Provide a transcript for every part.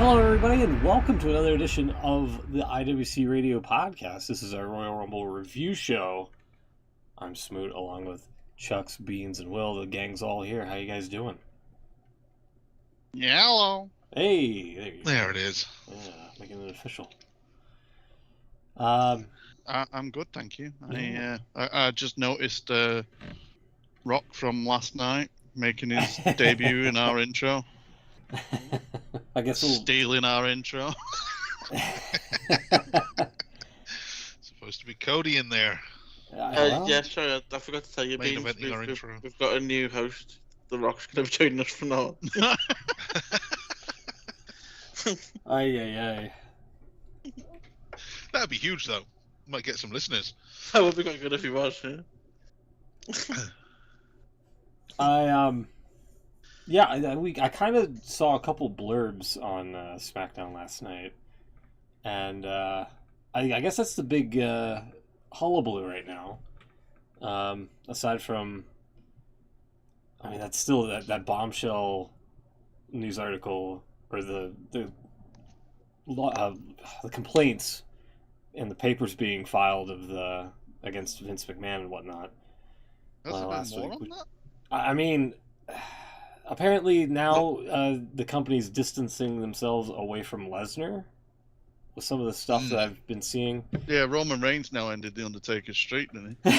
Hello, everybody, and welcome to another edition of the IWC Radio Podcast. This is our Royal Rumble review show. I'm Smoot, along with Chucks, Beans, and Will. The gang's all here. How you guys doing? Yeah, hello. Hey, there you go. There it is. Yeah, making it official. I'm good, thank you. Yeah. I just noticed Rock from last night making his debut in our intro. I guess we'll... Stealing our intro. Supposed to be Cody in there. Yeah, sorry, I forgot to tell you, Main Beans, eventing our intro. we've got a new host. The Rock's going to be joining us from now on. Aye. That'd be huge, though. Might get some listeners. That would be quite good if he was, yeah. I kind of saw a couple blurbs on SmackDown last night, and I guess that's the big hullabaloo right now. Aside from, that's still that bombshell news article or the complaints and the papers being filed against Vince McMahon and whatnot. Has there been more on that? Apparently now the company's distancing themselves away from Lesnar with some of the stuff that I've been seeing. Yeah, Roman Reigns now ended the Undertaker's streak, didn't he?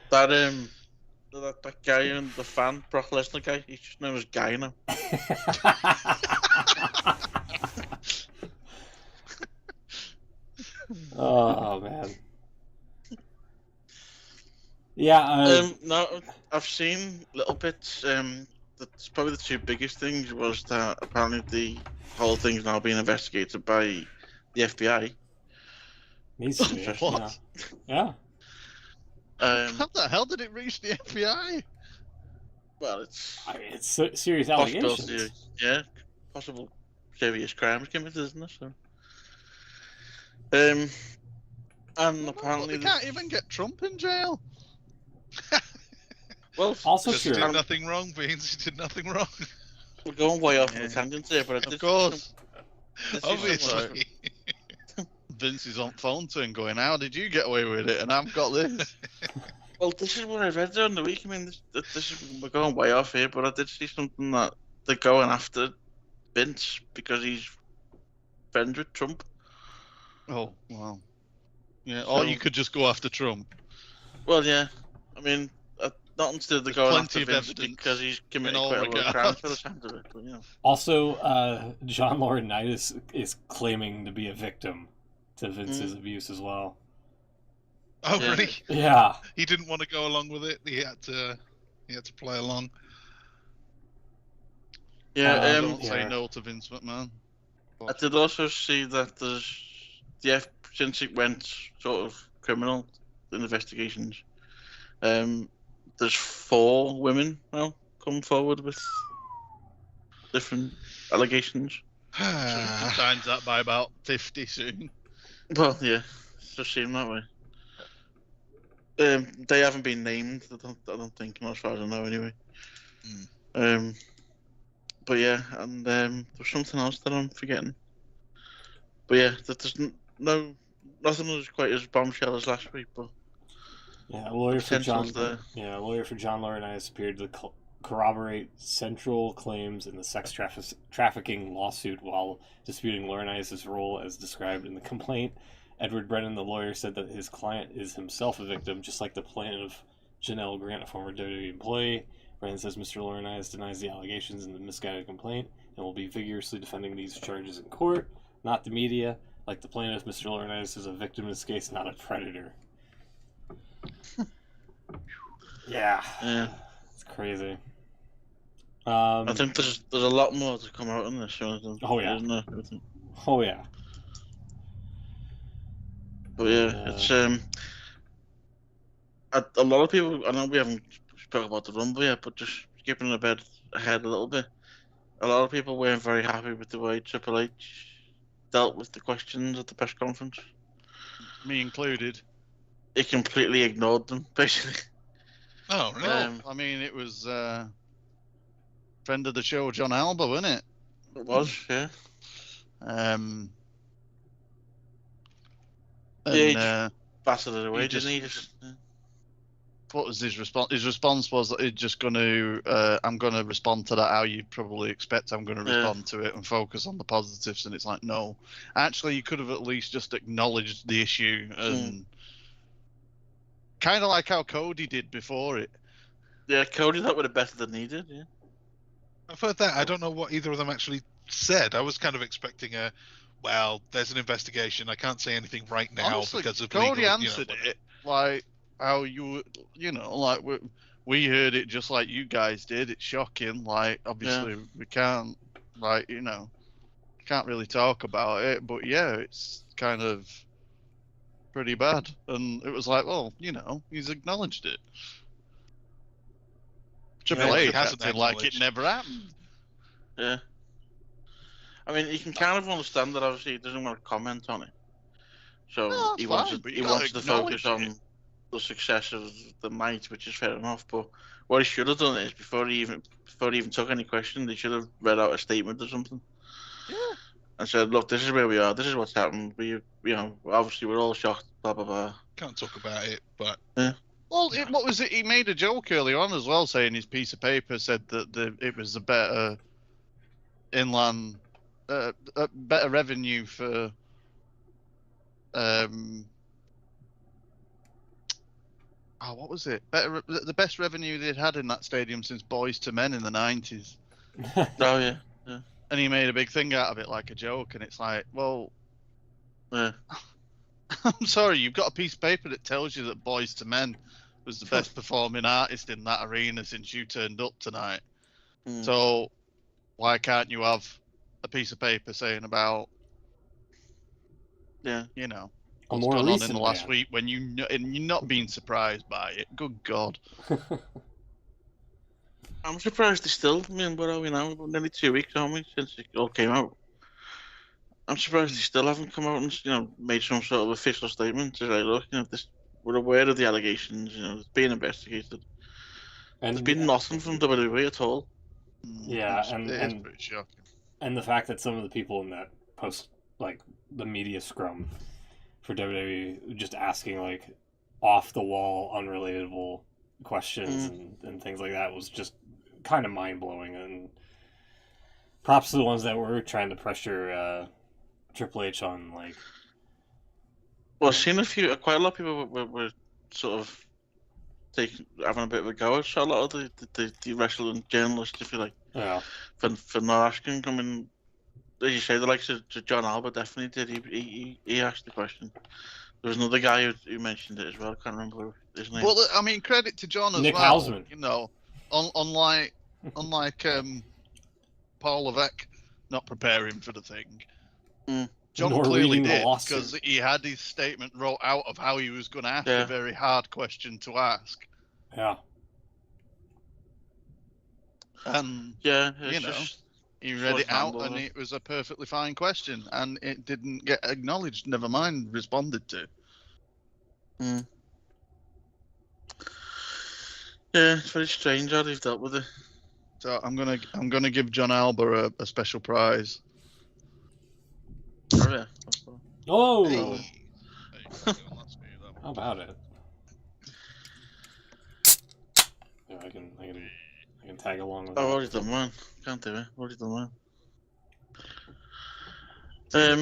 That guy and the fan, Brock Lesnar guy, he's just known as Guy now. Oh man. Yeah. No, I've seen little bits. That's probably the two biggest things was that apparently the whole thing's now being investigated by the FBI. Needs to be. What? Yeah. How the hell did it reach the FBI? Well, it's serious allegations. Possible serious crimes committed, isn't it? So. And apparently they can't even get Trump in jail. Well, also true. He did nothing wrong, Beans. He did nothing wrong. We're going way off on a tangent here, but of course, obviously. Vince is on phone to him going, "How did you get away with it? And I've got this." Well, this is what I read during the week. We're going way off here, but I did see something that they're going after Vince because he's friends with Trump. Oh, wow. Yeah, or you could just go after Trump. Well, yeah. Not until they're going after Vince because he's committed quite a lot of crimes for the sound of it. But, you know. Also, John Laurinaitis is claiming to be a victim to Vince's abuse as well. Oh, yeah. really? Yeah. He didn't want to go along with it. He had to play along. Yeah. Don't say no to Vince McMahon. I did also see that since it went sort of criminal investigations, there's 4 women now come forward with different allegations. Times that by about 50 soon. Well, yeah, it's just seemed that way. They haven't been named. I don't think, as far as I know, anyway. But yeah, and there's something else that I'm forgetting. But yeah, there's nothing was quite as bombshell as last week, but. Yeah, a lawyer for John Laurinaitis appeared to corroborate central claims in the sex trafficking lawsuit while disputing Laurinaitis' role as described in the complaint. Edward Brennan, the lawyer, said that his client is himself a victim, just like the plaintiff Janelle Grant, a former WWE employee. Brennan says Mr. Laurinaitis denies the allegations in the misguided complaint and will be vigorously defending these charges in court, not the media. Like the plaintiff, Mr. Laurinaitis is a victim in this case, not a predator. Yeah, it's crazy. I think there's a lot more to come out in this show. Oh yeah, isn't there? Oh yeah. But yeah, it's a lot of people. I know we haven't spoken about the Rumble yet, but just skipping ahead a little bit. A lot of people weren't very happy with the way Triple H dealt with the questions at the press conference. Me included. He completely ignored them, basically. Oh, no. It was friend of the show, John Alba, wasn't it? It was, yeah. And Battered it away, just, didn't he? Just, what was his response? His response was that he's just going to, I'm going to respond to that how you probably expect I'm going to respond to it and focus on the positives. And it's like, no. Actually, you could have at least just acknowledged the issue and kind of like how Cody did before it. Yeah, Cody, that would have better than he did, yeah. I've heard that. I don't know what either of them actually said. I was kind of expecting well, there's an investigation. I can't say anything right now. Honestly, because of Cody legal, answered it like how like we heard it just like you guys did. It's shocking. Like, obviously, we can't, like, can't really talk about it. But yeah, it's kind of pretty bad. And it was like, well, he's acknowledged it. Triple H acted like it never happened. Yeah. I mean, you can kind of understand that. Obviously, he doesn't want to comment on it. So he wants to focus on the success of the night, which is fair enough. But what he should have done is before he even took any questions, he should have read out a statement or something. Yeah. And said, "Look, this is where we are. This is what's happened. Obviously we're all shocked. Blah blah blah." Can't talk about it, but yeah. Well, what was it? He made a joke earlier on as well, saying his piece of paper said that it was a better inland, better revenue for what was it? The best revenue they'd had in that stadium since Boys to Men in the 90s. Oh yeah. And he made a big thing out of it, like a joke, and it's like, well, yeah. I'm sorry, you've got a piece of paper that tells you that Boys to Men was the best performing artist in that arena since you turned up tonight. So why can't you have a piece of paper saying about, what's gone on in the last week when you're not being surprised by it? Good God. I'm surprised they still, what are we now? Nearly 2 weeks, aren't we, since it all came out? I'm surprised they still haven't come out and, made some sort of official statement to say, look, we're aware of the allegations, it's being investigated. And there's been nothing from WWE at all. Yeah, it's pretty shocking. And the fact that some of the people in that post, like, the media scrum for WWE just asking, like, off-the-wall, unrelatable questions and things like that was just kind of mind-blowing. And props to the ones that were trying to pressure Triple H on, like... Well, I've seen quite a lot of people were sort of having a bit of a go at a lot of the wrestling journalists, if you like, for not asking. I mean, as you say, the likes of John Albert definitely did. He asked the question. There was another guy who mentioned it as well. I can't remember his name. Well, I mean, credit to John as Nick well. Hausman. Unlike Paul Levesque not preparing for the thing. John clearly did, because he had his statement wrote out of how he was going to ask a very hard question to ask. Yeah. And he read it out, and it was a perfectly fine question, and it didn't get acknowledged. Never mind, responded to. Yeah, it's very strange how they've dealt with it. So I'm gonna give John Alba a special prize. Oh yeah. Oh. Hey. How about it? Yeah, I can tag along with that. I've already done mine. Can't do it. Already done mine.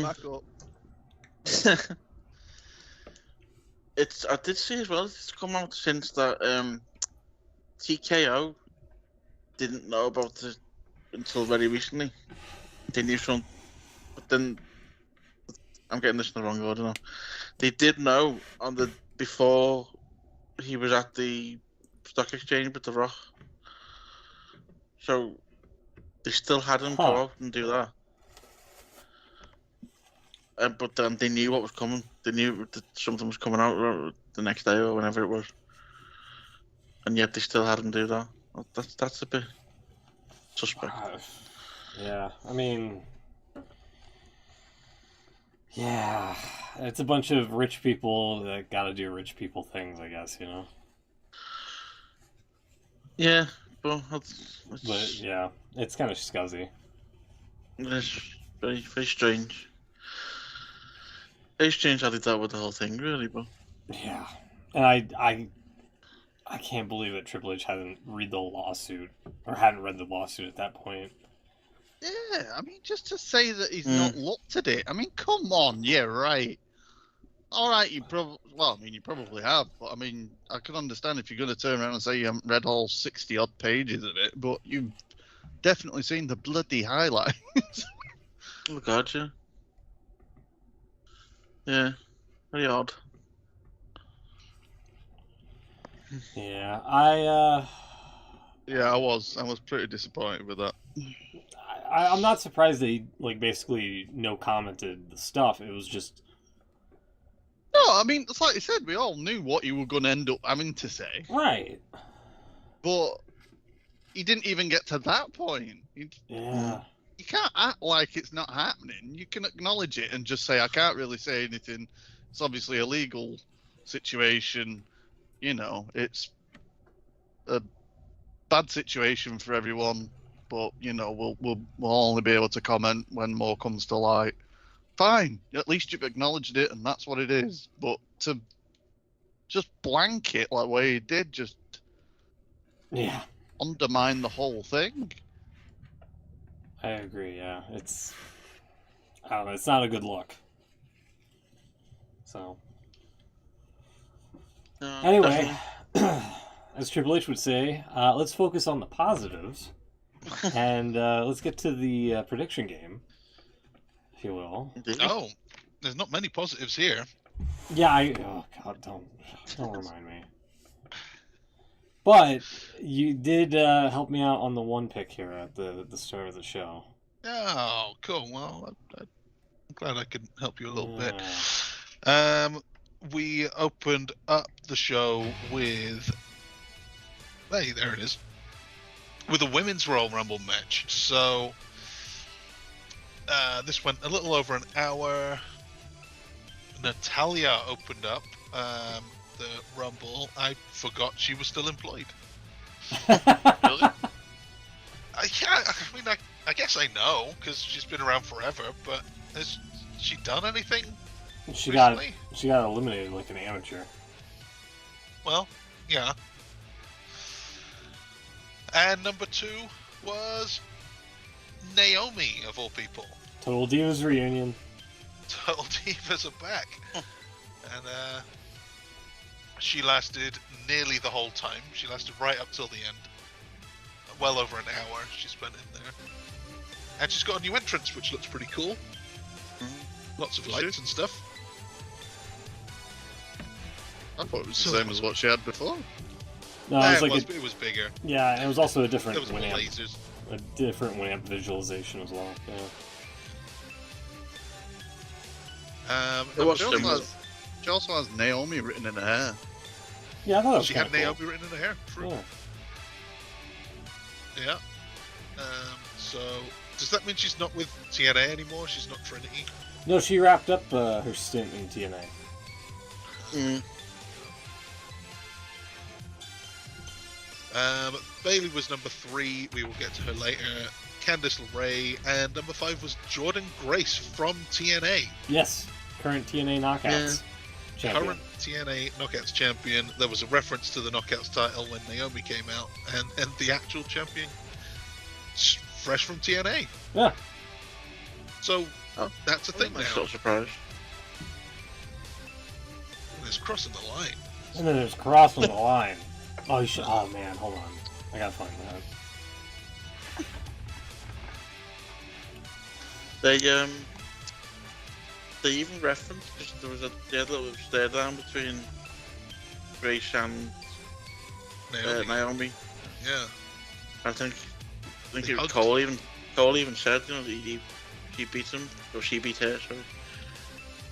Back up. I did see as well. It's come out since that TKO didn't know about it until very recently. They knew some, but then I'm getting this in the wrong order now. They did know before he was at the stock exchange with The Rock. So they still had him go out and do that. But then they knew what was coming. They knew that something was coming out the next day or whenever it was. And yet they still had him do that. That's a bit suspect. Yeah, I mean... Yeah, it's a bunch of rich people that gotta do rich people things, I guess, Yeah, but yeah, it's kind of scuzzy. It's very, very strange. Very strange how they dealt with the whole thing, really, but... Yeah, and I can't believe that Triple H hadn't read the lawsuit, or hadn't read the lawsuit at that point. Yeah, I mean, just to say that he's not looked at it. I mean, come on, yeah, right. All right, you probably have, but I mean, I can understand if you're going to turn around and say you haven't read all 60-odd pages of it, but you've definitely seen the bloody highlights. Oh, God, yeah. Yeah, very odd. Yeah, I was pretty disappointed with that. I'm not surprised they basically no commented the stuff. It was just... No, I mean, it's like you said, we all knew what you were going to end up having to say. Right. But he didn't even get to that point. Yeah. You can't act like it's not happening. You can acknowledge it and just say, I can't really say anything. It's obviously a legal situation. You know, it's a bad situation for everyone. But, you know, we'll only be able to comment when more comes to light. Fine. At least you've acknowledged it, and that's what it is. But to just blank it like the way he did, just undermine the whole thing. I agree, yeah. I don't know, it's not a good look. So... Anyway, as Triple H would say, let's focus on the positives. And let's get to the prediction game, if you will. Oh, there's not many positives here. Yeah, oh God, don't remind me. But you did help me out on the one pick here at the start of the show. Oh, cool. Well, I'm glad I could help you a little bit. We opened up the show with... Hey, there it is. With a women's Royal Rumble match. So, this went a little over an hour. Natalia opened up the Rumble. I forgot she was still employed. Really? I guess I know, because she's been around forever, but has she done anything She recently? got eliminated like an amateur. Well, yeah. And number 2 was Naomi, of all people. Total Divas reunion. Total Divas are back. And she lasted nearly the whole time. She lasted right up till the end. Well over an hour she spent in there. And she's got a new entrance, which looks pretty cool. Lots of lights and stuff. I thought it was the same as what she had before. No, it was bigger. Yeah, and it was also a different There was more lasers. A different Winamp visualization as well. Yeah. She also has Naomi written in her hair. Yeah, I thought she had Naomi written in her hair. True. Yeah. So, does that mean she's not with TNA anymore? She's not Trinity? No, she wrapped up her stint in TNA. Bayley was number 3. We will get to her later. Candice LeRae, and number 5 was Jordan Grace from TNA. Yes, current TNA Knockouts champion. Current TNA Knockouts champion. There was a reference to the Knockouts title when Naomi came out, and the actual champion, fresh from TNA. Yeah. So that's a thing now. I'm so surprised. And there's crossing the line. And then there's crossing the line. Oh, you should. Oh man, hold on. I gotta find that. They even referenced there was a little stare down between Grace and Naomi. Yeah. I think it was Cole even said, you know, he beat him, or she beat her, sorry,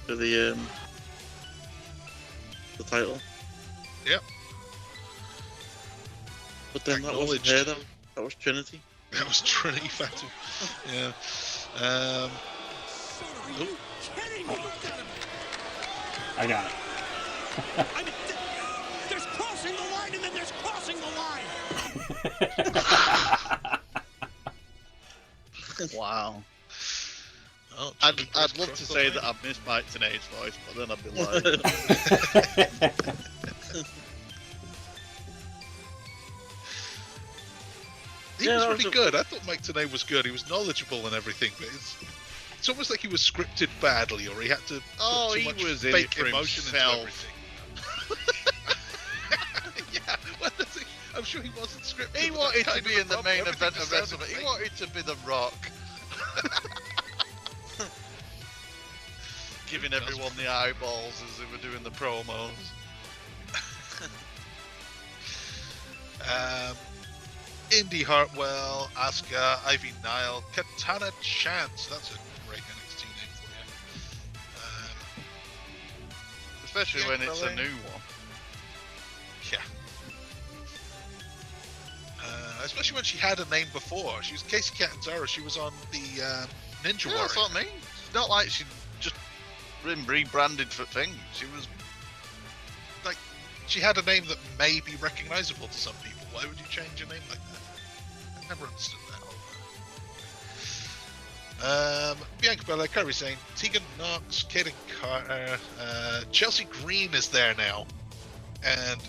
for the title. Yep. But then that wasn't her, that was Trinity. That was Trinity Phantom. Yeah. I got it. I mean, there's crossing the line and then there's crossing the line. Wow. Oh, I'd love to say that I've missed Mike Tenay's voice, but then I'd be lying. He was really good. I thought Mike Tenay was good. He was knowledgeable and everything, but it's almost like he was scripted badly, or he had to put too much was fake in it for emotion himself. into everything. Yeah, well, I'm sure he wasn't scripted. He wanted to be in the main Everything event of just sounded WrestleMania. He fake. wanted to be The Rock. Giving everyone the eyeballs as they were doing the promos. Indy Hartwell, Asuka, Ivy Nile, Katana Chance. That's a great NXT name for you. Especially Yeah, when it's a really. new one. Yeah. Especially when she had a name before. She was Casey Catanzaro. She was on the Ninja Warrior. That's what I mean. It's not like she just been rebranded for things. She was... Like, she had a name that may be recognizable to some people. Why would you change a name like that? I never understood that. Bianca Belair, Kairi Sane, Tegan Knox, Kaden Carter, Chelsea Green is there now, and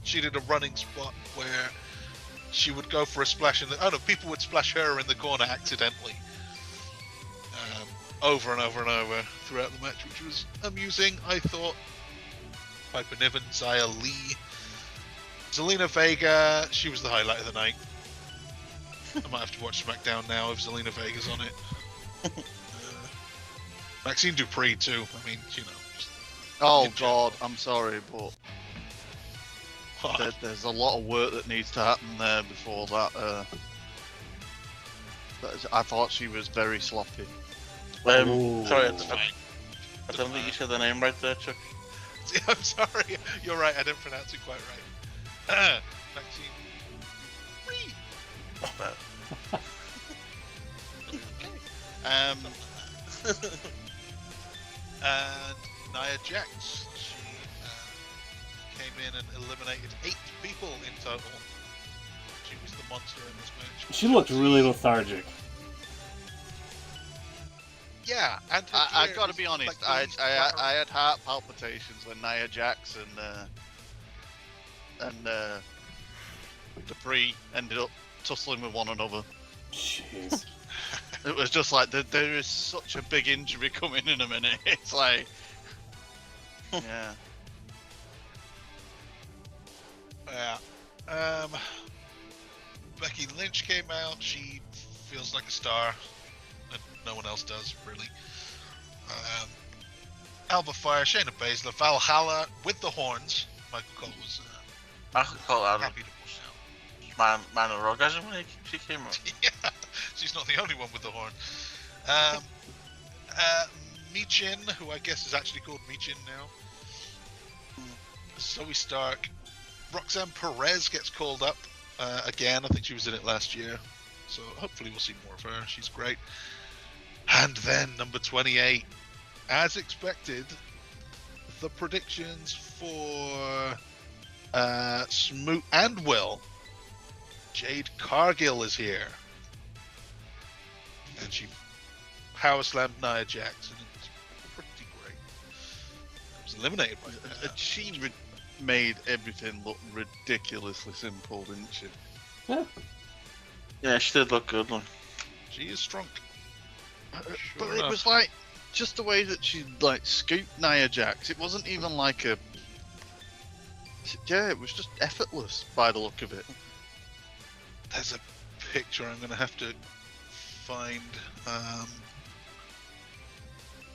she did a running spot where she would go for a splash in the... Oh no, people would splash her in the corner accidentally. Over and over and over throughout the match, which was amusing, I thought. Piper Niven, Xia Li, Zelina Vega, she was the highlight of the night. I might have to watch SmackDown now if Zelina Vega's on it. Maxine Dupree too. I mean, you know. Oh God, I'm sorry, but there's a lot of work that needs to happen there before that. I thought she was very sloppy. Sorry, I don't think you said the name right there, Chuck. I'm sorry. You're right. I didn't pronounce it quite right. Maxine Dupree. And Nia Jax, she came in and eliminated 8 people in total. She was the monster in this match. She looked really lethargic. Yeah, and I gotta be honest, I had heart palpitations when Nia Jax and Dupree ended up tussling with one another. Jeez. It was just like there is such a big injury coming in a minute. It's like, yeah. Yeah. Becky Lynch came out. She feels like a star, and no one else does really. Alba Fire, Shayna Baszler, Valhalla with the horns. Michael Cole was I could call that happy to Man of Orgasm when she came out. Yeah, she's not the only one with the horn. Michin, who I guess is actually called Michin now. Zoe Stark. Roxanne Perez gets called up again. I think she was in it last year. So hopefully we'll see more of her. She's great. And then number 28. As expected, the predictions for Smoot and Will. Jade Cargill is here. And she power slammed Nia Jax, and it was pretty great. It was eliminated by her. She made everything look ridiculously simple, didn't she? Yeah. Yeah, she did look good. Like. She is strong. But it was like just the way that she like scooped Nia Jax. It wasn't even like a. Yeah, it was just effortless by the look of it. There's a picture I'm going to have to find. How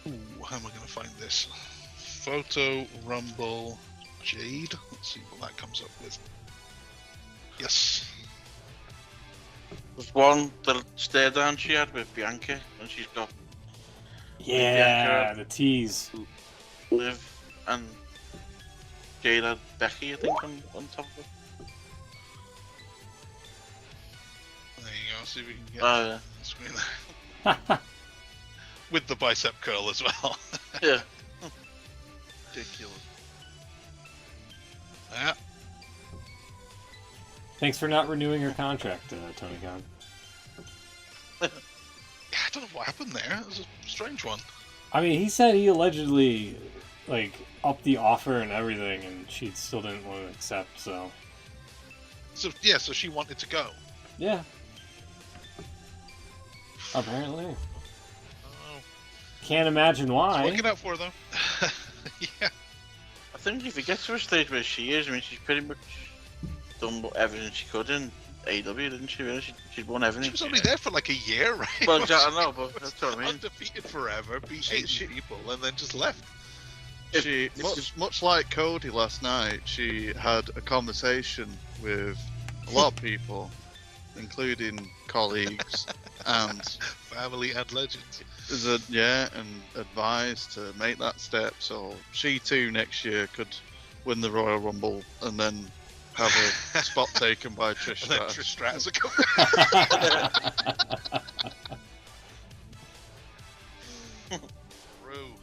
am I going to find this? Photo Rumble Jade. Let's see what that comes up with. Yes. There's one little stare down she had with Bianca, and she's got Yeah, the tease. Liv and Jade had Becky, I think, on top of it. There you go. See if we can get Oh, the screen there. With the bicep curl as well. yeah. Ridiculous. Yeah. Thanks for not renewing your contract, Tony Khan. I don't know what happened there. It was a strange one. I mean, he said he allegedly, like, upped the offer and everything, and she still didn't want to accept, so... So she wanted to go. Yeah. Apparently. Oh. Can't imagine why. It's working out for her, though. Yeah. I think if it gets to a stage where she is, I mean, she's pretty much done everything she could in AEW, didn't she? Really? She'd won everything. She was only there for like a year, right? Well, I know, but that's what I mean. Undefeated forever, beat 80 people, and then just left. She much like Cody last night. She had a conversation with a lot of people, including colleagues and family and legends. And advised to make that step. So she too next year could win the Royal Rumble and then have a spot taken by Trish And then Stratus. Trish Stratus will come. True.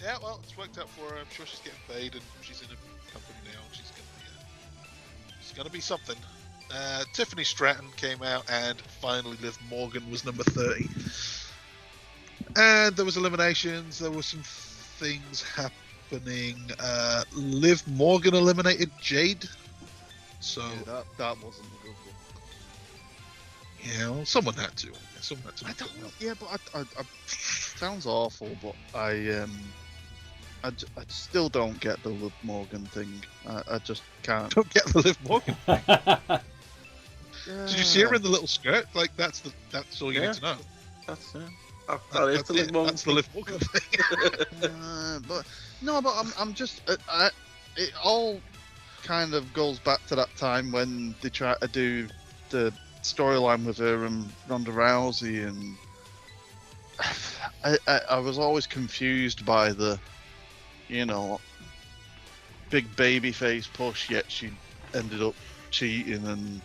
Yeah, well, it's worked out for her. I'm sure she's getting paid, and she's in a company now. And she's gonna be something. Tiffany Stratton came out, and finally Liv Morgan was number 30. And there was eliminations. There were some things happening. Liv Morgan eliminated Jade. So Yeah, that wasn't a good one. yeah, well, someone had to. I don't know. Yeah, but I sounds awful, but I still don't get the Liv Morgan thing. I just can't. Don't get the Liv Morgan. Yeah. Did you see her in the little skirt? Like that's all you need to know. That's That's the Liv Morgan That's the Liv Morgan thing. but I'm just it all kind of goes back to that time when they tried to do the storyline with her and Ronda Rousey, and I was always confused by the, big baby face push, yet she ended up cheating, and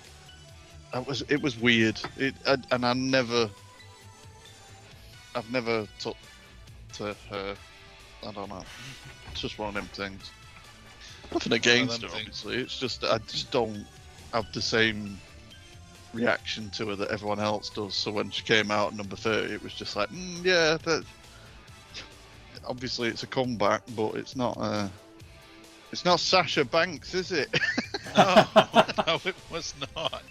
it was weird. I've never took to her. I don't know. It's just one of them things. Nothing against her, obviously. It's just I just don't have the same reaction to her that everyone else does. So when she came out at number 30, it was just like, yeah, that. Obviously, it's a comeback, but it's not. It's not Sasha Banks, is it? No, it was not.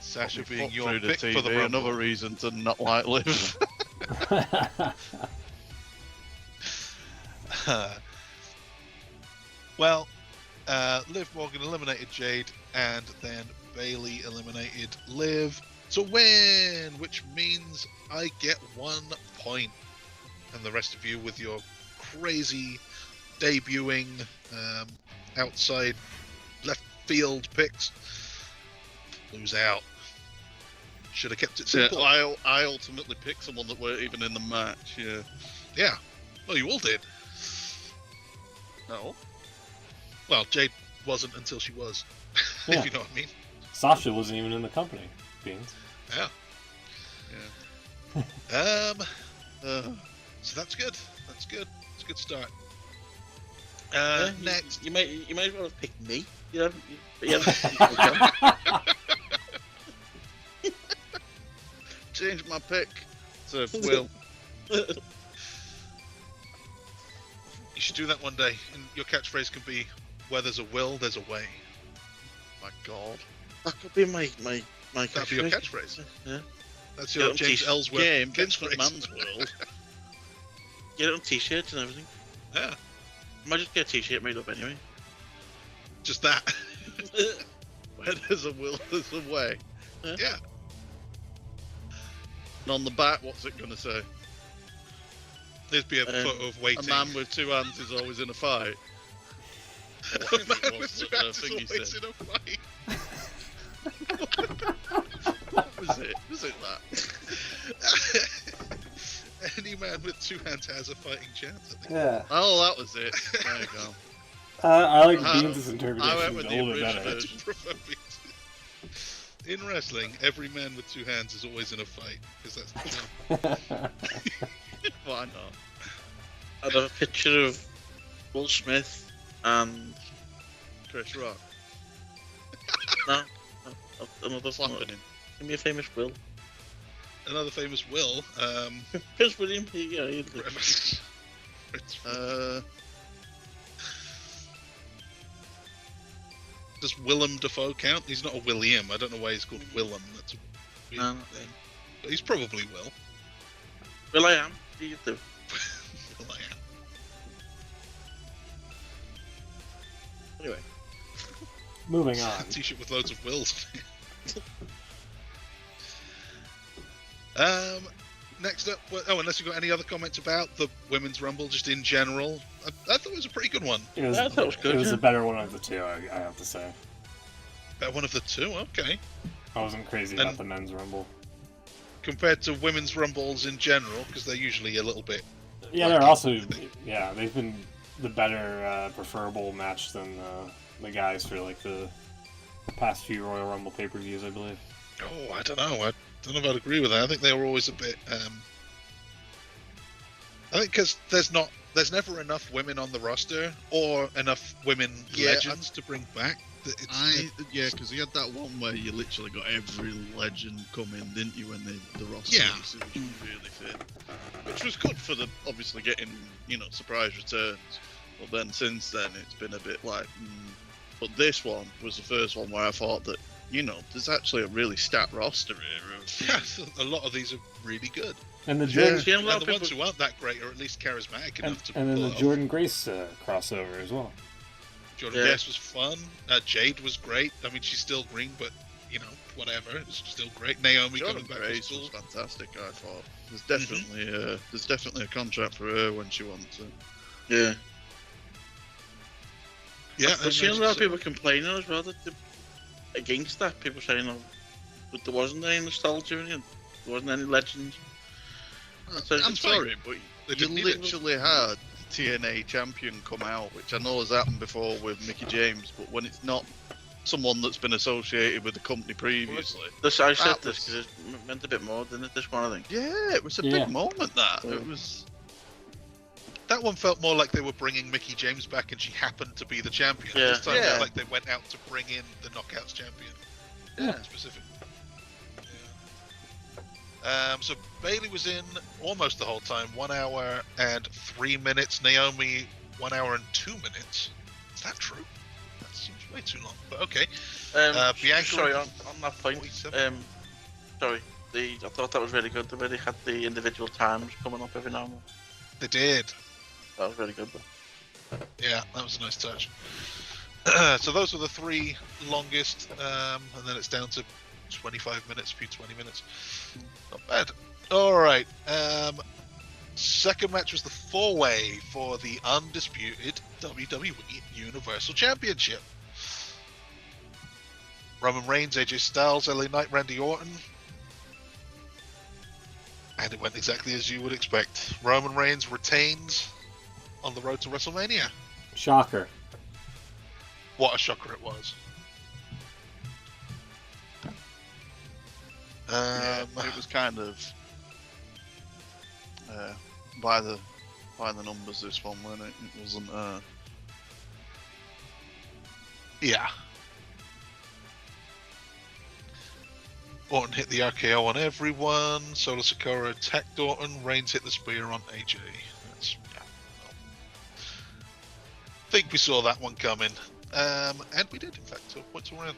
Sasha being your pick for the Rumble. Another reason to not like Liv. Well, Liv Morgan eliminated Jade, and then Bailey eliminated Liv to win, which means I get 1 point, and the rest of you with your crazy debuting outside left field picks lose out. Should have kept it simple. Yeah, I ultimately picked someone that weren't even in the match. Yeah. Yeah. Well, you all did. No. Well, Jade wasn't until she was. Yeah. If you know what I mean. Sasha wasn't even in the company. Beans. Yeah. Yeah. So that's good. That's good. It's a good start. Yeah, Next. you might as well have picked me. You haven't Change my pick to Will. You should do that one day, and your catchphrase can be, "Where there's a will, there's a way." My God. That could be my That'd be your catchphrase. Yeah. That's your James Ellsworth Game, catchphrase. man's world. Get it on t-shirts and everything. Yeah. I might just get a t-shirt made up anyway. Just that. Where there's a will, there's a way. Yeah. And on the back, what's it going to say? There'd be a photo of waiting. A man with 2 hands is always in a fight. A man with 2 hands is always in a fight. What was it? Was it that? Any man with 2 hands has a fighting chance, I think. Yeah. Oh, that was it. There you go. I like Beans' interpretation I went a with little the bit better. original. I prefer Beans. In wrestling, every man with 2 hands is always in a fight. Because that's Why not? I'd have a picture of Will Smith and Chris Rock. No, another Slapping him. Give me a famous Will. Another famous Will. Prince William. Yeah. Does Willem Dafoe count? He's not a William. I don't know why he's called Willem. That's a weird name. But he's probably Will. Will I am. You do. Will I am. Anyway. Moving on. T-shirt with loads of Wills. Next up, unless you've got any other comments about the Women's Rumble, just in general, I thought it was a pretty good one. I thought it was good. It was a better one of the two, I have to say. Better one of the two? Okay. I wasn't crazy about the Men's Rumble. Compared to Women's Rumbles in general, because they're usually a little bit... Yeah, they're also... Yeah, they've been the better, preferable match than the guys for, like, the past few Royal Rumble pay-per-views, I believe. Oh, I don't know. I don't know if I'd agree with that. I think they were always a bit... I think because there's never enough women on the roster or enough women legends to bring back. Because you had that one where you literally got every legend come in, didn't you? When the roster was really fit, which was good for the obviously getting surprise returns. But then since then it's been a bit like. But this one was the first one where I thought that there's actually a really stacked roster here. A lot of these are really good. And the Jordan, and the ones who aren't that great are at least charismatic enough to. And then the Jordan Grace crossover as well. Jordan Grace was fun. Jade was great. I mean, she's still green, but whatever. It's still great. Naomi Jordan coming back Grace was fantastic. I thought there's definitely a contract for her when she wants it. Yeah. Yeah. I've seen a lot of people complaining as well against that. People saying, but there wasn't any nostalgia in it. There wasn't any legends. I'm sorry, but you literally had TNA champion come out, which I know has happened before with Mickey James, but when it's not someone that's been associated with the company previously. I said this because it meant a bit more, didn't it? This one, I think. Yeah, it was a big moment. It was. That one felt more like they were bringing Mickey James back, and she happened to be the champion. Yeah. This time, it felt like they went out to bring in the Knockouts champion. Yeah, specific. So Bayley was in almost the whole time, 1 hour and 3 minutes. Naomi, 1 hour and 2 minutes. Is that true? That seems way too long, but okay. Bianca. Sorry, on that point. I thought that was really good. The way they had the individual times coming up every now and then. They did. That was really good, though. Yeah, that was a nice touch. So those were the three longest, and then it's down to 25 minutes, few 20 minutes. Not bad. Alright. Second match was the four-way for the undisputed WWE Universal Championship. Roman Reigns, AJ Styles, LA Knight, Randy Orton. And it went exactly as you would expect. Roman Reigns retains on the road to WrestleMania. Shocker. What a shocker it was. It was kind of by the numbers, this one, wasn't it? It wasn't. Yeah. Orton hit the RKO on everyone. Solo Sikoa attacked Orton. Reigns hit the spear on AJ. I think we saw that one coming. And we did, in fact, so points all around.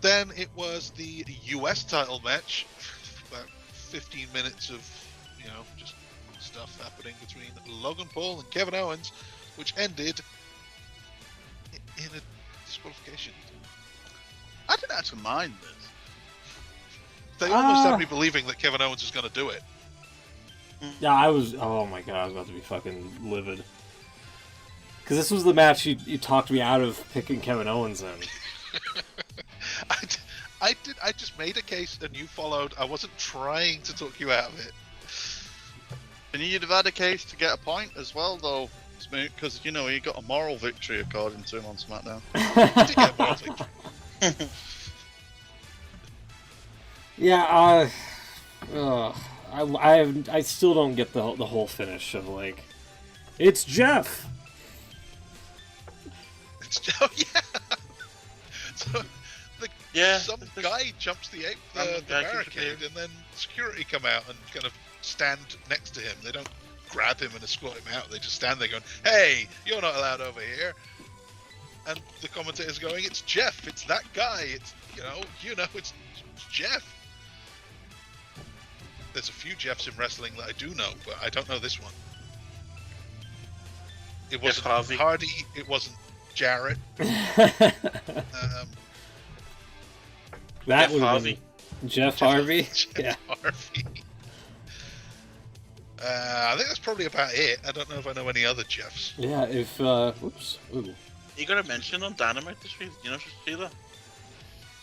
Then it was the US title match. About 15 minutes of, just stuff happening between Logan Paul and Kevin Owens, which ended in a disqualification. I didn't actually mind this. They almost had me believing that Kevin Owens was going to do it. Yeah, I was. Oh my god, I was about to be fucking livid. Because this was the match you talked me out of picking Kevin Owens in. I just made a case and you followed. I wasn't trying to talk you out of it. And you'd have had a case to get a point as well, though, because he got a moral victory according to him on SmackDown. He did get a moral victory. Yeah, I still don't get the whole finish of it's Jeff. Oh yeah. So some there's- guy jumps the Random guy keeps barricade, appearing. and then security come out and kind of stand next to him. They don't grab him and escort him out. They just stand there going, "Hey, you're not allowed over here." And the commentator's going, "It's Jeff. It's that guy. It's it's Jeff." There's a few Jeffs in wrestling that I do know, but I don't know this one. It wasn't Hardy. It wasn't Jarrett. That would Harvey. Jeff Harvey. Jeff Harvey. I think that's probably about it. I don't know if I know any other Jeffs. Yeah, if oops. Ooh. You got a mention on Dynamite this week. You know, see that?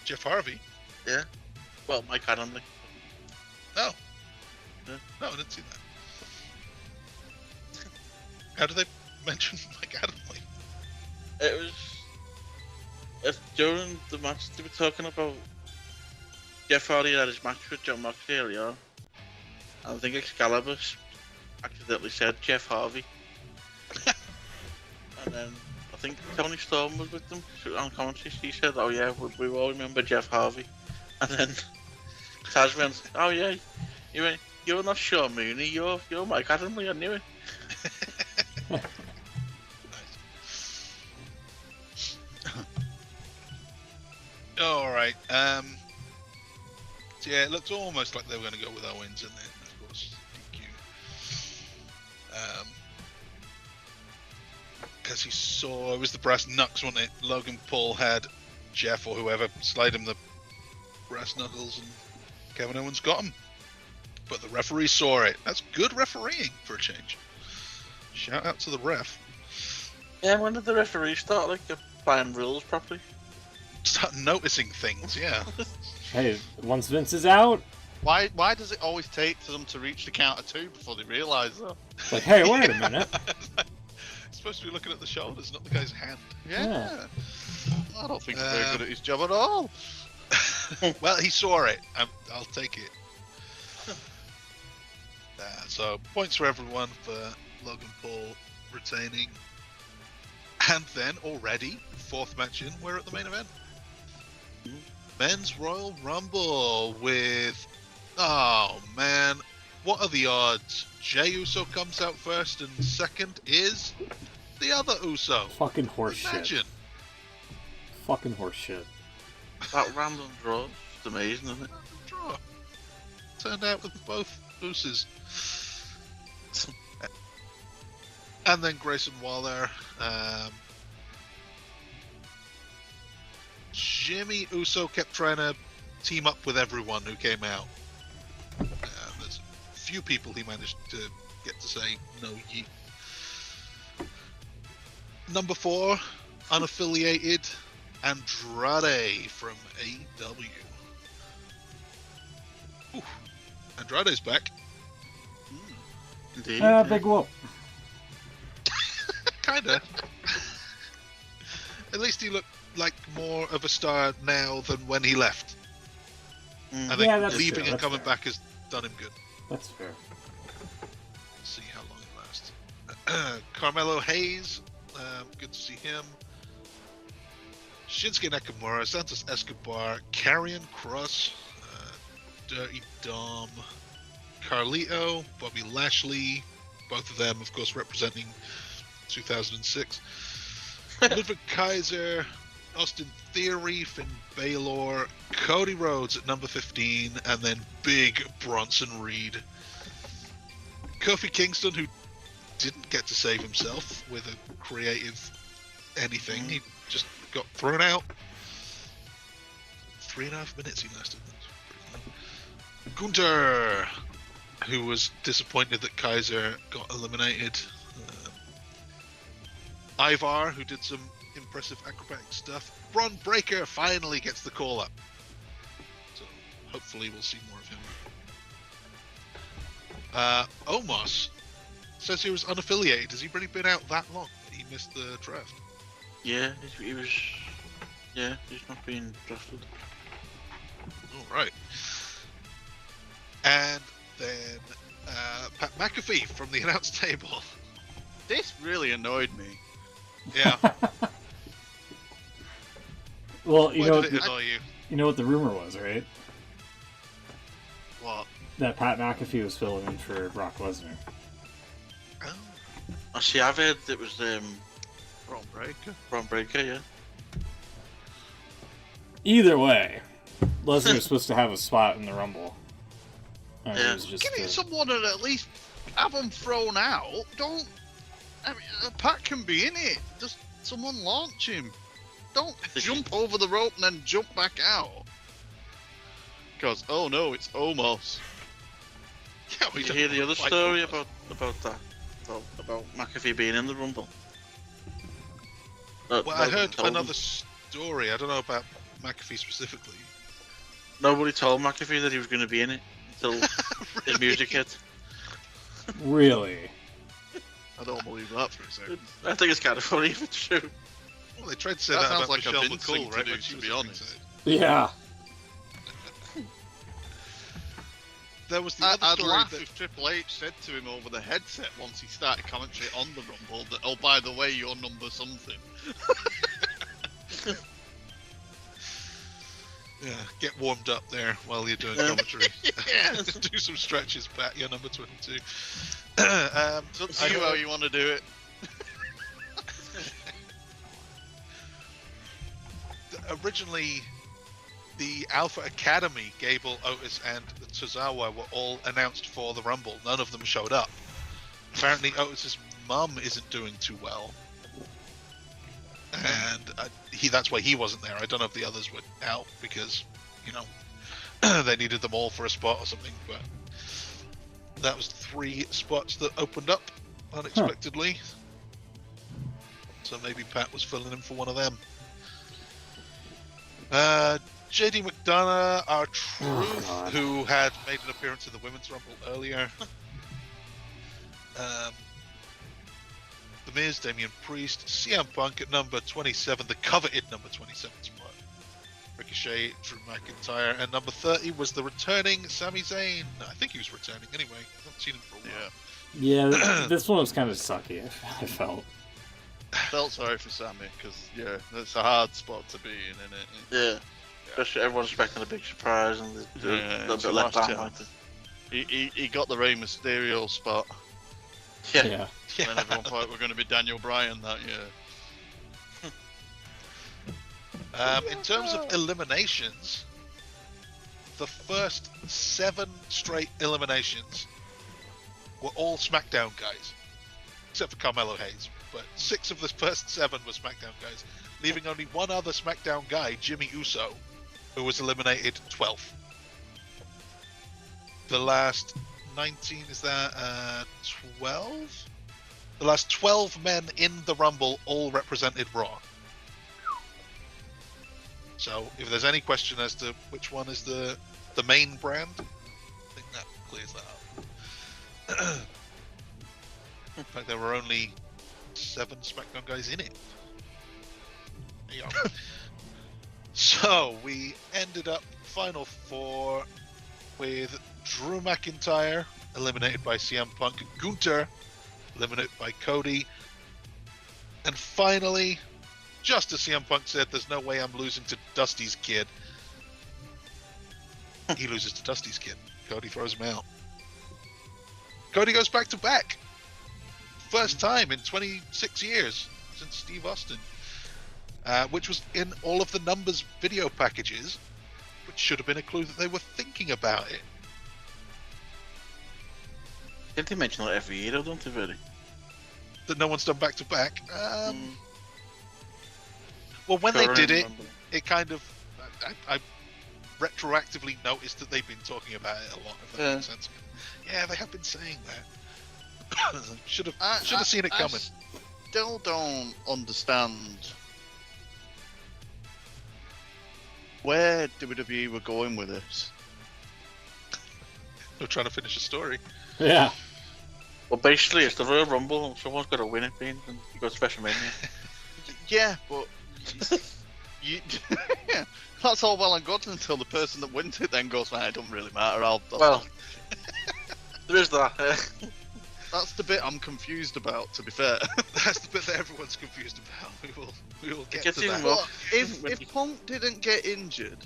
Jeff Harvey? Yeah. Well, Mike Adamley. No. Yeah. No, I didn't see that. How do they mention Mike Adamley? It's during the match they were talking about. Jeff Hardy had his match with John Moxley earlier. I think Excalibur accidentally said Jeff Harvey. And then I think Tony Storm was with them on commentary. She said, "Oh yeah, we all remember Jeff Harvey." And then Taz went, "Oh yeah, you're not Sean Mooney, you're Mike Adamley, I knew it." All right. So yeah, it looked almost like they were going to go with Owens, and then of course DQ. Because he saw it was the brass knucks, wasn't it? Logan Paul had Jeff or whoever slide him the brass knuckles, and Kevin Owens got him. But the referee saw it. That's good refereeing for a change. Shout out to the ref. Yeah, when did the referee start applying rules properly? Start noticing things, yeah. Hey, once Vince is out, Why does it always take for them to reach the count of 2 before they realise that? it's like, hey, wait a minute. It's supposed to be looking at the shoulders, not the guy's hand. Yeah. I don't think he's very good at his job at all. Well, he saw it. I'll take it. So points for everyone for Logan Paul retaining. And then already, 4th match in, we're at the main event. Men's Royal Rumble with... Oh, man. What are the odds? Jey Uso comes out first, and second is the other Uso. Fucking horseshit. Imagine. Fucking horseshit. That random draw is just amazing, isn't it? Draw. Turned out with both Usos. And then Grayson Waller. Jimmy Uso kept trying to team up with everyone who came out. There's a few people he managed to get to say no yeet. Number 4, unaffiliated Andrade from AEW. Ooh, Andrade's back. Indeed. Big whoop. Kinda. At least he looked like more of a star now than when he left. I think Yeah, that's leaving fair, and that's coming fair. back has done him good. That's fair. Let's see how long it lasts. Carmelo Hayes, good to see him. Shinsuke Nakamura, Santos Escobar, Karrion Kross, Dirty Dom, Carlito, Bobby Lashley, both of them, of course, representing 2006. Ludwig Kaiser, Austin Theory, Finn Balor, Cody Rhodes at number 15, and then big Bronson Reed. Kofi Kingston, who didn't get to save himself with a creative anything. He just got thrown out. 3.5 minutes he lasted. Gunther, who was disappointed that Kaiser got eliminated. Ivar, who did some impressive acrobatic stuff. Braun Breaker finally gets the call up. So hopefully we'll see more of him. Omos says he was unaffiliated. Has he really been out that long that he missed the draft? Yeah, he was. Yeah, he's not being drafted. All right. And then Pat McAfee from the announce table. This really annoyed me. Yeah. Well, Why did it annoy you? You know what the rumor was, right? What? That Pat McAfee was filling in for Brock Lesnar. I see. I've heard it was Braun Breaker. Braun Breaker, yeah. Either way, Lesnar's supposed to have a spot in the Rumble. And Yeah. it was just Give it someone and at least have them thrown out. Don't. I mean, Pat can be in it. Just someone launch him. Don't jump over the rope and then jump back out. Because oh no, it's almost. Yeah, we Did you hear the other story about that? About McAfee being in the Rumble? Well, I heard told another him. story. I don't know about McAfee specifically. Nobody told McAfee that he was going to be in it until his music hit. Really? I don't believe that for a second. I think it's kind of funny if it's true. Well, they tried to say That that sounds about like a Michelle Vince McCool, thing to right? do, When she to was be at honest. ringside. Yeah. There was the other I'd story laugh that if Triple H said to him over the headset once he started commentary on the Rumble that, oh, by the way, you're number something. yeah, get warmed up there while you're doing commentary. Do some stretches, Pat. You're number 22. It's up to you how you want to do it. Originally, the Alpha Academy, Gable, Otis, and Tozawa were all announced for the Rumble. None of them showed up. Apparently, Otis's mum isn't doing too well, and that's why he wasn't there. I don't know if the others were out because, they needed them all for a spot or something. But that was 3 spots that opened up unexpectedly. So maybe Pat was filling in for one of them. JD McDonough, our Truth, who had made an appearance in the Women's Rumble earlier. The Miz, Damian Priest, CM Punk at number 27, the coveted number 27 spot. Ricochet, Drew McIntyre, and number 30 was the returning Sami Zayn. I think he was returning anyway. I haven't seen him for a while. Yeah, this one was kind of sucky, I felt. Felt sorry for Sammy because it's a hard spot to be in, isn't it? Yeah. Especially everyone's expecting a big surprise and a little bit let down. Like he got the Rey Mysterio spot. Yeah. When everyone thought we're going to be Daniel Bryan that year. In terms of eliminations, the first 7 straight eliminations were all SmackDown guys, except for Carmelo Hayes. But 6 of the first 7 were SmackDown guys, leaving only one other SmackDown guy, Jimmy Uso, who was eliminated 12th. The last 19, is that 12? The last 12 men in the Rumble all represented Raw. So if there's any question as to which one is the main brand, I think that clears that up. In fact, there were only 7 SmackDown guys in it. There you go. So we ended up Final 4 with Drew McIntyre eliminated by CM Punk, Gunther eliminated by Cody, and finally, just as CM Punk said, "There's no way I'm losing to Dusty's kid," he loses to Dusty's kid. Cody throws him out. Cody goes back to back. First time in 26 years since Steve Austin, which was in all of the numbers video packages, which should have been a clue that they were thinking about it. Didn't they mention that every year, don't they, really? That no one's done back to back. Well, when they did it, it kind of, I retroactively noticed that they've been talking about it a lot. If that makes sense. Yeah, they have been saying that. should have seen it coming. I still don't understand where WWE were going with this. They're trying to finish a story. Yeah. Well, basically, it's the Royal Rumble. Someone's got to win it, and you go to WrestleMania. Yeah, but that's all well and good until the person that wins it then goes, "Man, it don't really matter." Well, there is that. That's the bit I'm confused about, to be fair. That's the bit that everyone's confused about. We will get to that. Well, if Punk didn't get injured,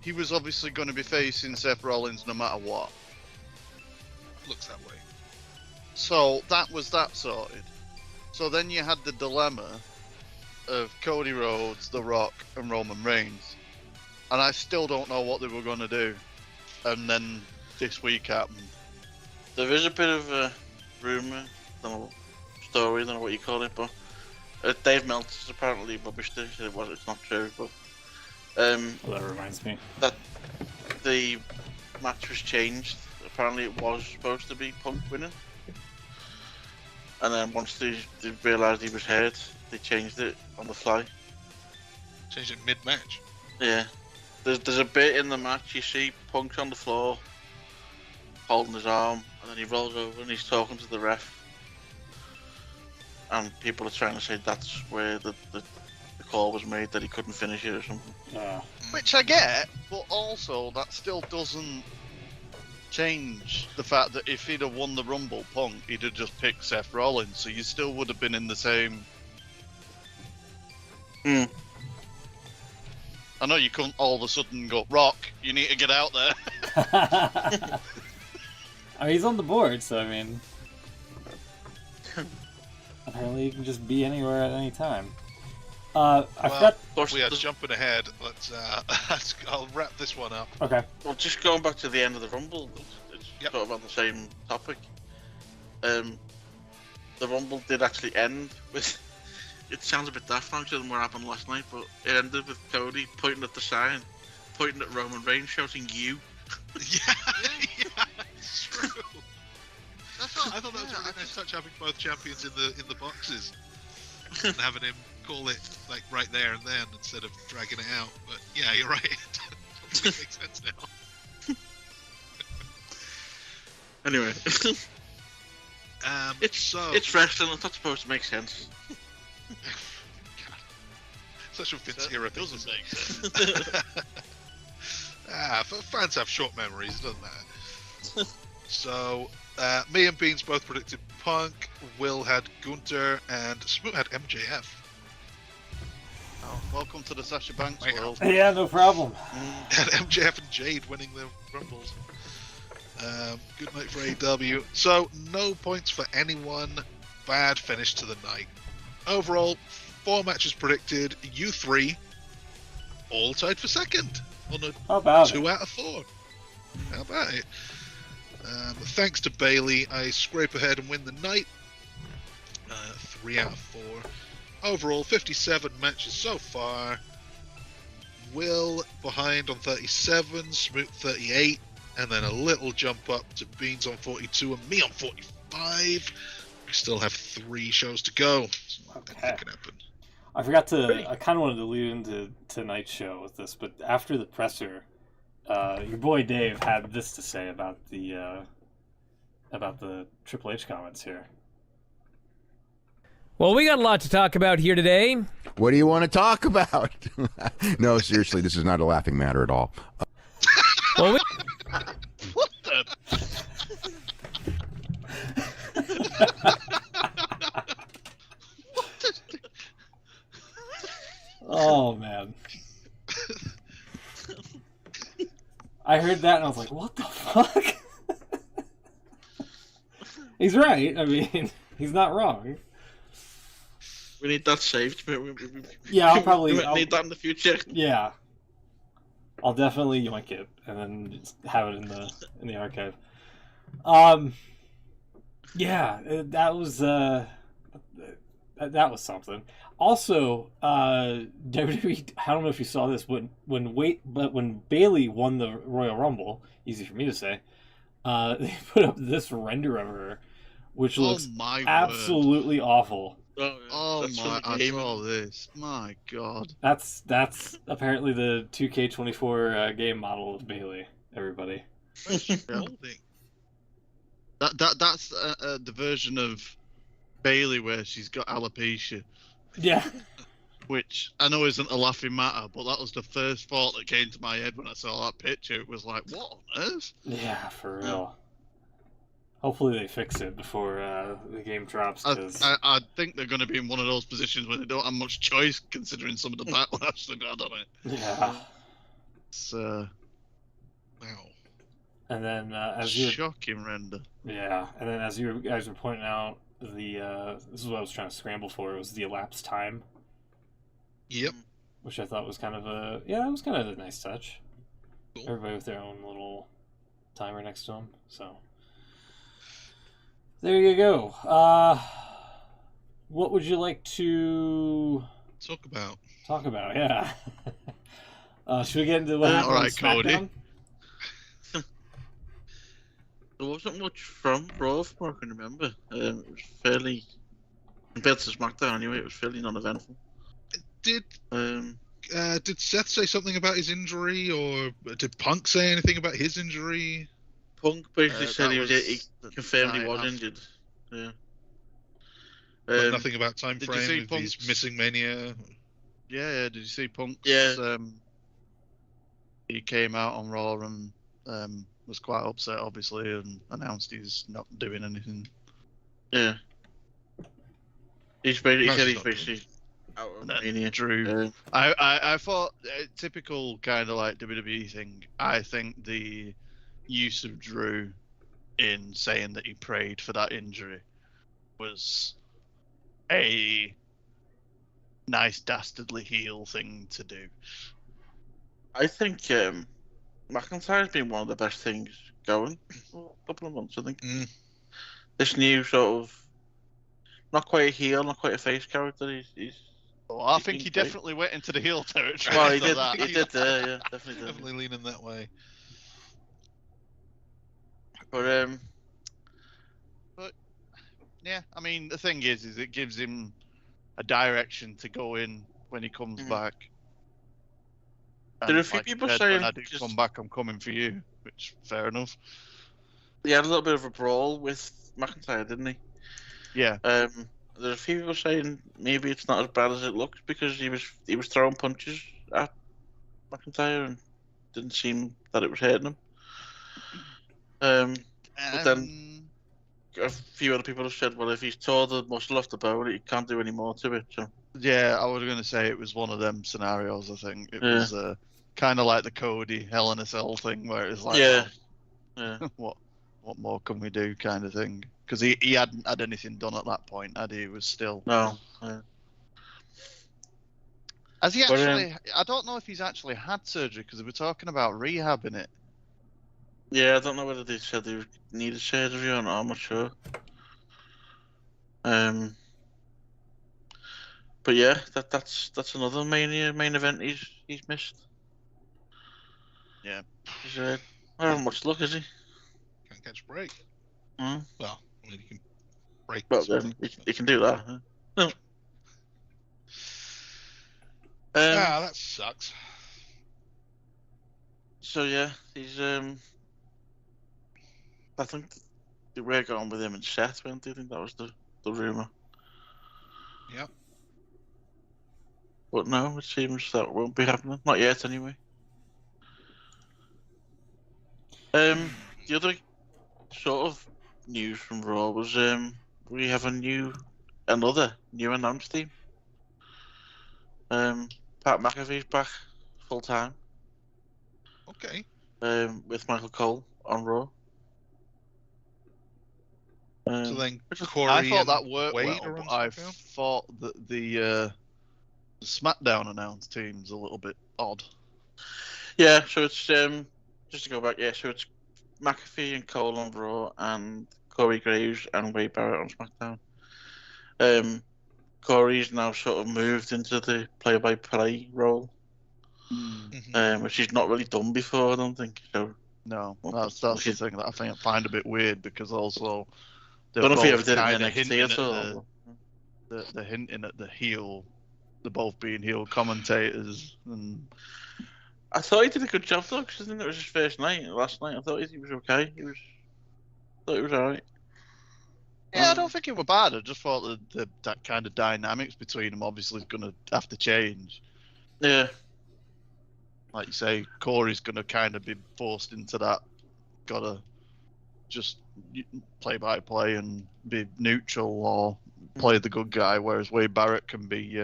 he was obviously going to be facing Seth Rollins no matter what. Looks that way. So that was that sorted. So then you had the dilemma of Cody Rhodes, The Rock, and Roman Reigns. And I still don't know what they were going to do. And then this week happened. There is a bit of a rumour, story, I don't know what you call it, but Dave Meltzer's apparently published it. He said it's not true, but well, that reminds me that the match was changed. Apparently, it was supposed to be Punk winning, and then once they realised he was hurt, they changed it on the fly. Changed it mid-match. Yeah, there's a bit in the match you see Punk's on the floor, holding his arm, and then he rolls over and he's talking to the ref. And people are trying to say that's where the call was made that he couldn't finish it or something. Which I get, but also that still doesn't change the fact that if he'd have won the Rumble, Punk, he'd have just picked Seth Rollins, so you still would have been in the same... I know you couldn't all of a sudden go, Rock, you need to get out there. I mean, he's on the board, so I mean... Apparently you can just be anywhere at any time. I forgot... We are jumping ahead. I'll wrap this one up. Okay. Well, just going back to the end of the Rumble, it's sort of on the same topic. The Rumble did actually end with... It sounds a bit daft now than what happened last night, but it ended with Cody pointing at the sign, pointing at Roman Reigns, shouting, "You." Yeah, it's true. I thought that was a really nice touch, having both champions in the boxes and having him call it like right there and then instead of dragging it out. But yeah, you're right. It totally makes sense now. Anyway, it's wrestling. It's not supposed to make sense. God. Such a Vince era thing. Doesn't make sense. Fans have short memories, doesn't matter. So, me and Beans both predicted Punk, Will had Gunther, and Smoot had MJF. Oh, welcome to the Sasha Banks world. Yeah, no problem. And MJF and Jade winning the Rumbles. Good night for AEW. So, no points for anyone. Bad finish to the night. Overall, 4 matches predicted. You 3 all tied for second on a 2 out of 4. How about it? Thanks to Bailey, I scrape ahead and win the night. 3 out of 4. Overall, 57 matches so far. Will behind on 37, Smoot 38, and then a little jump up to Beans on 42 and me on 45. We still have 3 shows to go. Okay. That can happen. I forgot to. I kind of wanted to lead into tonight's show with this, but after the presser, your boy Dave had this to say about the Triple H comments here. Well, we got a lot to talk about here today. What do you want to talk about? No, seriously, this is not a laughing matter at all. Well, What the? Oh man, I heard that and I was like, "What the fuck?" He's right. I mean, he's not wrong. We need that saved. Yeah, I'll probably need that in the future. Yeah, I'll definitely yoink it and then just have it in the archive. Yeah, that was something. Also, WWE. I don't know if you saw this, but when Bailey won the Royal Rumble, easy for me to say, they put up this render of her, which looks absolutely awful. Oh my! I saw this. My God. That's apparently the 2K24 game model of Bailey. Everybody. That's the version of Bailey where she's got alopecia. Yeah. Which I know isn't a laughing matter, but that was the first thought that came to my head when I saw that picture. It was like, what on earth? Yeah, for real. Hopefully they fix it before the game drops. Cause... I think they're going to be in one of those positions where they don't have much choice, considering some of the backlash they got on it. Yeah. It's wow. And then as you shocking render. Yeah, and then as you guys were pointing out, this is what I was trying to scramble for. It was the elapsed time. Yep. Which I thought was kind of it was kind of a nice touch. Cool. Everybody with their own little timer next to them. So there you go. What would you like to talk about? Yeah. Should we get into what happened on SmackDown? Cody. There wasn't much from Raw, from what I can remember. It was fairly, compared to SmackDown anyway, it was fairly non-eventful. Did Seth say something about his injury, or did Punk say anything about his injury? Punk basically said he confirmed he was injured. Yeah. But nothing about time frame. He's missing Mania. Yeah. Did you see Punk's? Yeah. He came out on Raw and was quite upset, obviously, and announced he's not doing anything. Yeah. He said he's basically out of Mania. Drew. I thought typical kind of like WWE thing. I think the use of Drew in saying that he prayed for that injury was a nice dastardly heel thing to do. I think McIntyre's been one of the best things going for a couple of months, I think. This new sort of, not quite a heel, not quite a face character. I think he definitely went into the heel territory. Well, he did there, yeah, definitely. Definitely leaning that way. But yeah, I mean, the thing is it gives him a direction to go in when he comes back. There are a few people saying, when I do come back, I'm coming for you, which fair enough. He had a little bit of a brawl with McIntyre, didn't he? Yeah. There are a few people saying maybe it's not as bad as it looks because he was throwing punches at McIntyre and didn't seem that it was hurting him. But then a few other people have said, well, if he's tore the muscle off the bone, he can't do any more to it. So. Yeah, I was going to say it was one of them scenarios, I think. It was kind of like the Cody Hell in a Cell thing, where it was like, what more can we do kind of thing. Because he hadn't had anything done at that point, had he? He was still... No. Has he actually... I don't know if he's actually had surgery, because they were talking about rehabbing it. Yeah, I don't know whether they said they needed surgery or not, I'm not sure. But yeah, that's another main event he's missed. Yeah. He's not having much luck, is he? Can't catch a break. Mm. Well, I mean, he can break. Well, then he can do that. Huh? No. That sucks. So yeah, he's I think they were going with him and Seth, weren't they? I think that was the rumor. Yep. But no, it seems that won't be happening. Not yet, anyway. The other sort of news from Raw was we have another new announced team. Pat McAfee's back full time. Okay. With Michael Cole on Raw. So then Corey I thought that worked Wade well, but I thought that the SmackDown announced team's a little bit odd. Yeah, so it's just to go back. Yeah, so it's McAfee and Cole on Raw, and Corey Graves and Wade Barrett on SmackDown. Corey's now sort of moved into the play-by-play role, which he's not really done before, I don't think. So no, that's the thing that I find a bit weird, because also I don't know if he ever did it in NXT at all. They're hinting at the heel, they're both being heel commentators, and I thought he did a good job though, because I think it was his first night. Last night, I thought he was okay. Thought he was alright. Yeah, I don't think it was bad. I just thought that kind of dynamics between them obviously is going to have to change. Yeah. Like you say, Corey's going to kind of be forced into that. Gotta just play by play and be neutral or play the good guy, whereas Wade Barrett can be,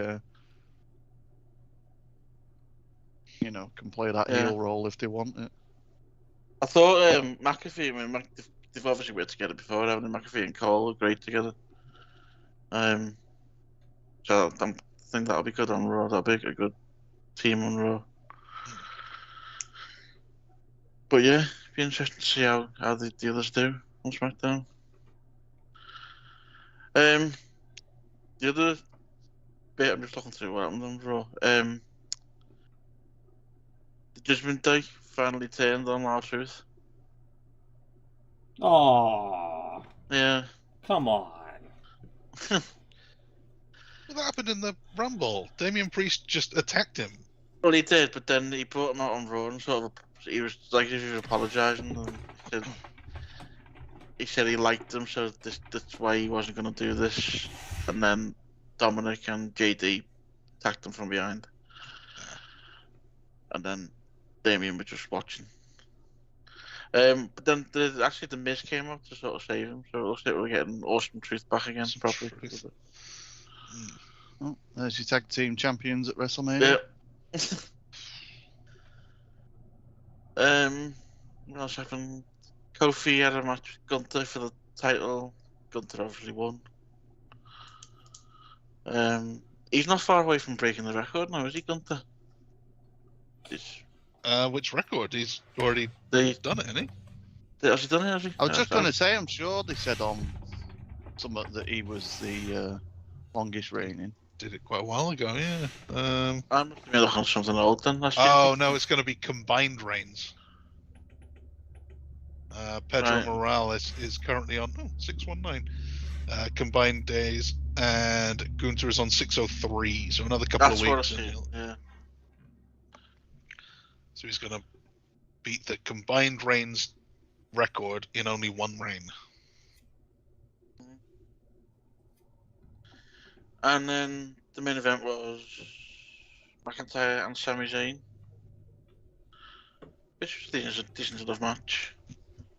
can play that heel role if they want it. I thought McAfee, they've obviously worked together before, haven't they? McAfee and Cole are great together. So I think that'll be good on Raw. That'll be a good team on Raw. But yeah, it'd be interesting to see how the others do on SmackDown. The other bit, I'm just looking through what happened on Raw. The Judgment Day finally turned on R-Truth. Aww. Yeah. Come on. What happened in the Rumble? Damian Priest just attacked him. Well, he did, but then he brought him out on Raw and he was like, he was apologising, and he said he liked him, so that's why he wasn't going to do this. And then Dominic and JD attacked him from behind. And then Damien was just watching. But then the Miz came up to sort of save him, so it looks like we're getting Awesome Truth back again, properly. Oh, there's your tag team champions at WrestleMania. Yeah. What else happened? Kofi had a match with Gunther for the title. Gunther obviously won. He's not far away from breaking the record now, is he, Gunther? Which record? He's already done it, hasn't he? Has he done it? Has he? I was just going to say, I'm sure they said on something that he was the longest reigning. Did it quite a while ago, yeah. I'm looking at something old then. Oh, no, it's going to be combined reigns. Pedro Morales is currently on 619 combined days, and Gunther is on 603, so another couple of weeks. Yeah. So he's going to beat the combined reigns record in only one reign. And then the main event was McIntyre and Sami Zayn, which was a decent enough match.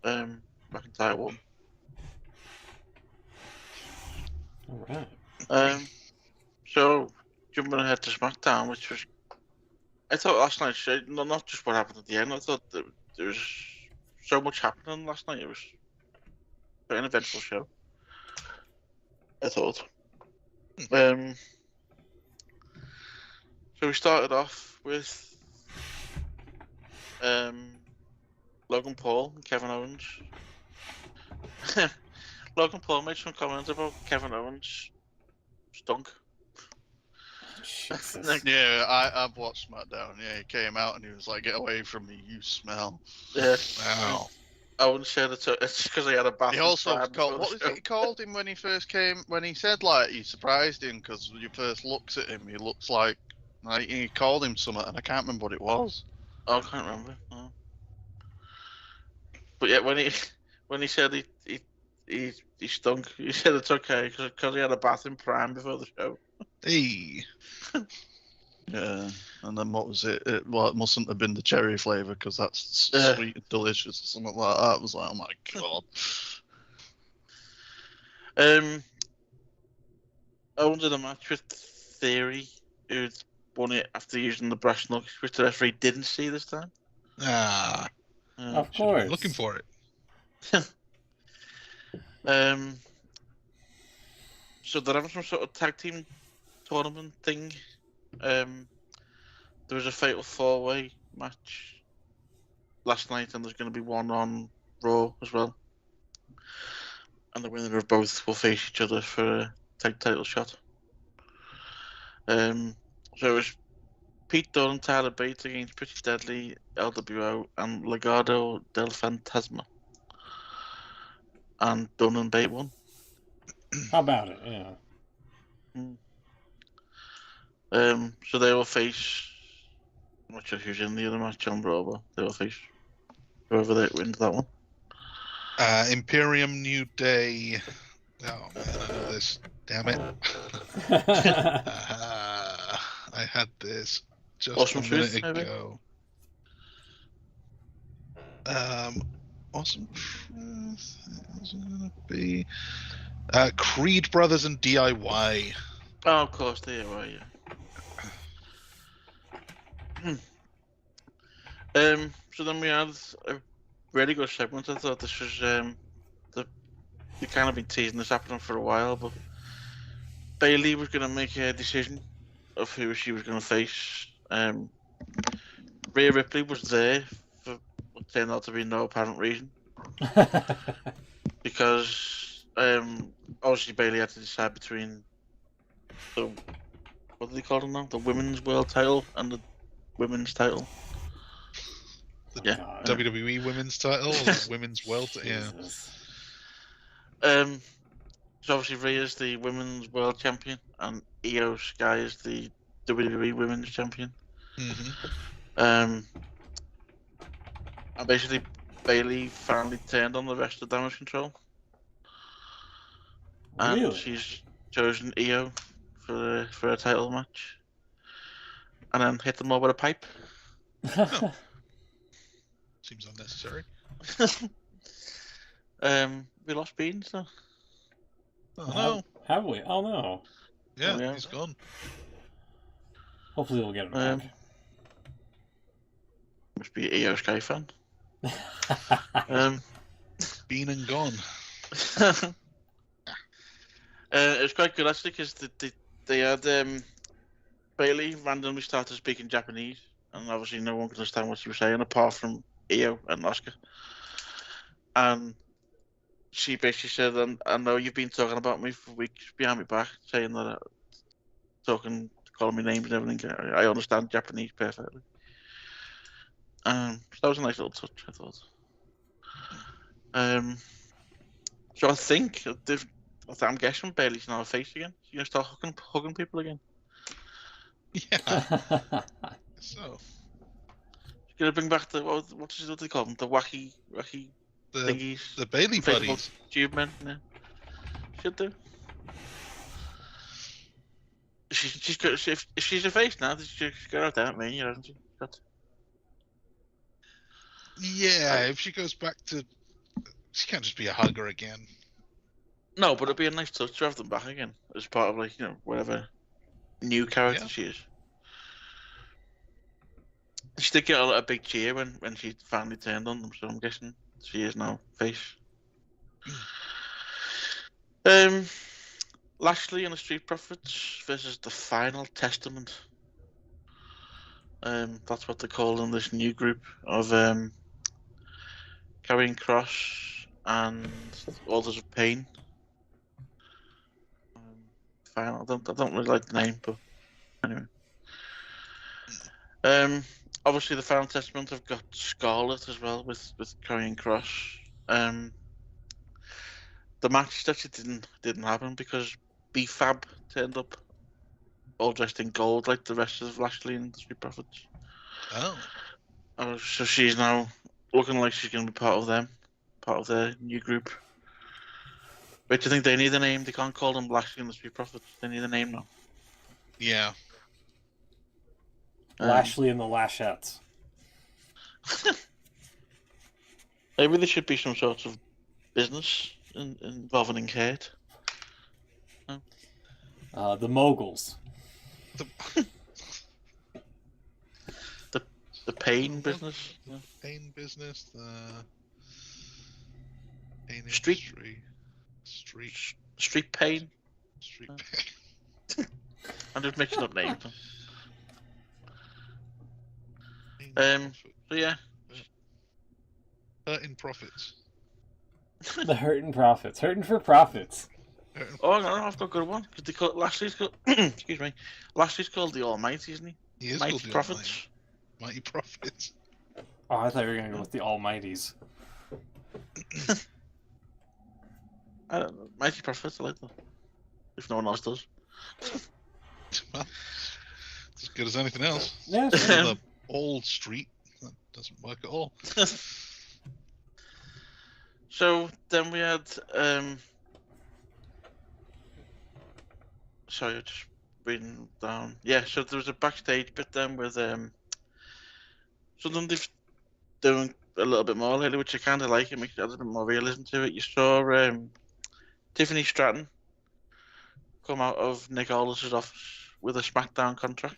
McIntyre won. Alright. So, jumping ahead to SmackDown, which was... I thought last night, not just what happened at the end, I thought there was so much happening last night. It was an eventful show, I thought. So we started off with Logan Paul and Kevin Owens. Logan Paul made some comments about Kevin Owens stunk. Yeah, I've watched SmackDown. Yeah, he came out and he was like, "Get away from me, you smell." Yeah. Wow. I wouldn't say that it's because he had a bath. He also called, what was it he called him when he first came? When he said like he surprised him because when you first looks at him, he looks like he called him something, and I can't remember what it was. Oh, I can't remember. No. But yeah, when he said he stunk, he said it's okay because he had a bath in Prime before the show. Hey. Yeah, and then what was it? It mustn't have been the cherry flavour because that's sweet and delicious or something like that. I was like, oh my god. Owens in a match with Theory, who won it after using the brass knuckles, which the referee didn't see this time. Of course. Looking for it. So they're having some sort of tag team tournament thing. There was a fatal 4-way match last night, and there's going to be one on Raw as well. And the winner of both will face each other for a tag title shot. So it was Pete Dunne and Tyler Bates against Pretty Deadly, LWO, and Legado del Fantasma. And Dunne and Bate won. How about it? Yeah. So they will face. I'm not sure who's in the other match on Raw, but they will face whoever they wins that one. Imperium New Day. Oh man, I know this. Damn it. I had this just Awesome a minute Truth, ago. Awesome Truth is gonna be Creed Brothers and DIY. Oh, of course, they were, yeah. So then we had a really good segment. I thought this was they kind of been teasing this happening for a while, but Bailey was going to make a decision of who she was going to face. Rhea Ripley was there for what turned out to be no apparent reason, because obviously Bailey had to decide between the, what do they call them now? The Women's World Title and the Women's Title. The Yeah. WWE Women's Title, or the Women's World. Yeah. So obviously Rhea's the Women's World Champion, and Io Sky is the WWE Women's Champion. Mm-hmm. And basically Bailey finally turned on the rest of Damage Control, and Really? she's chosen Io for a title match, and then hit them all with a pipe. Seems unnecessary. We lost Beans though. Oh no. Have we? Oh no. Yeah, Oh, yeah. he's gone. Hopefully we'll get him back. Must be an Io Sky fan. Been and gone. It was quite good actually, because they had Bailey randomly started speaking Japanese, and obviously no one could understand what she was saying apart from Io and Oscar. And she basically said, "I know you've been talking about me for weeks behind my back, saying that, calling me names and everything. I understand Japanese perfectly." So that was a nice little touch, I thought. So I think I'm guessing Bailey's now a face again. She's gonna start hugging people again. Yeah. So She's gonna bring back the what do they call them? The wacky the thingies. the Bailey Inflatable buddies. Tube men. Yeah. Should do. If she's a face now, she's got out there, man, hasn't she? Yeah, if she goes back to, she can't just be a hugger again. No, but it'd be a nice touch to have them back again as part of, like, whatever new character she is. She did get a big cheer when she finally turned on them, so I'm guessing she is now face. Lashley and the Street Profits versus the Final Testament. That's what they call in this new group of Carrying Cross and Authors of Pain. Final. I don't really like the name, but anyway. Obviously the Final Testament have got Scarlet as well with Carrying Cross. The match actually didn't happen because B-Fab turned up all dressed in gold like the rest of Lashley and the Street Profits. Oh. So she's now looking like she's going to be part of their new group. Wait, do you think they need a name? They can't call them Lashley and the Street Profits. They need a name now. Yeah. Lashley and the Lashettes. Maybe there should be some sort of business involving Kate. The Moguls. The pain business. The pain business. The pain Street. industry. Street Pain. Street pain. I'm just mixing up names. Pain So yeah. Hurting profits. The Hurtin' Profits. Hurtin' for Profits. Oh no, I've got a good one. Because they call Lashley's called. Excuse me. Lashley's called the Almighty, isn't he? He is Mighty called the Profits. Mighty Profits. Oh, I thought you were going to go with the Almighties. I don't know. Mighty Profits, I like that. If no one else does. Well, it's as good as anything else. Yeah, The old street. That doesn't work at all. So then we had sorry, I'm just reading down. Yeah, so there was a backstage bit then with so then they've a little bit more lately, which I kind of like. It makes it a bit more realism to it. You saw Tiffany Stratton come out of Nick Aldis's office with a SmackDown contract.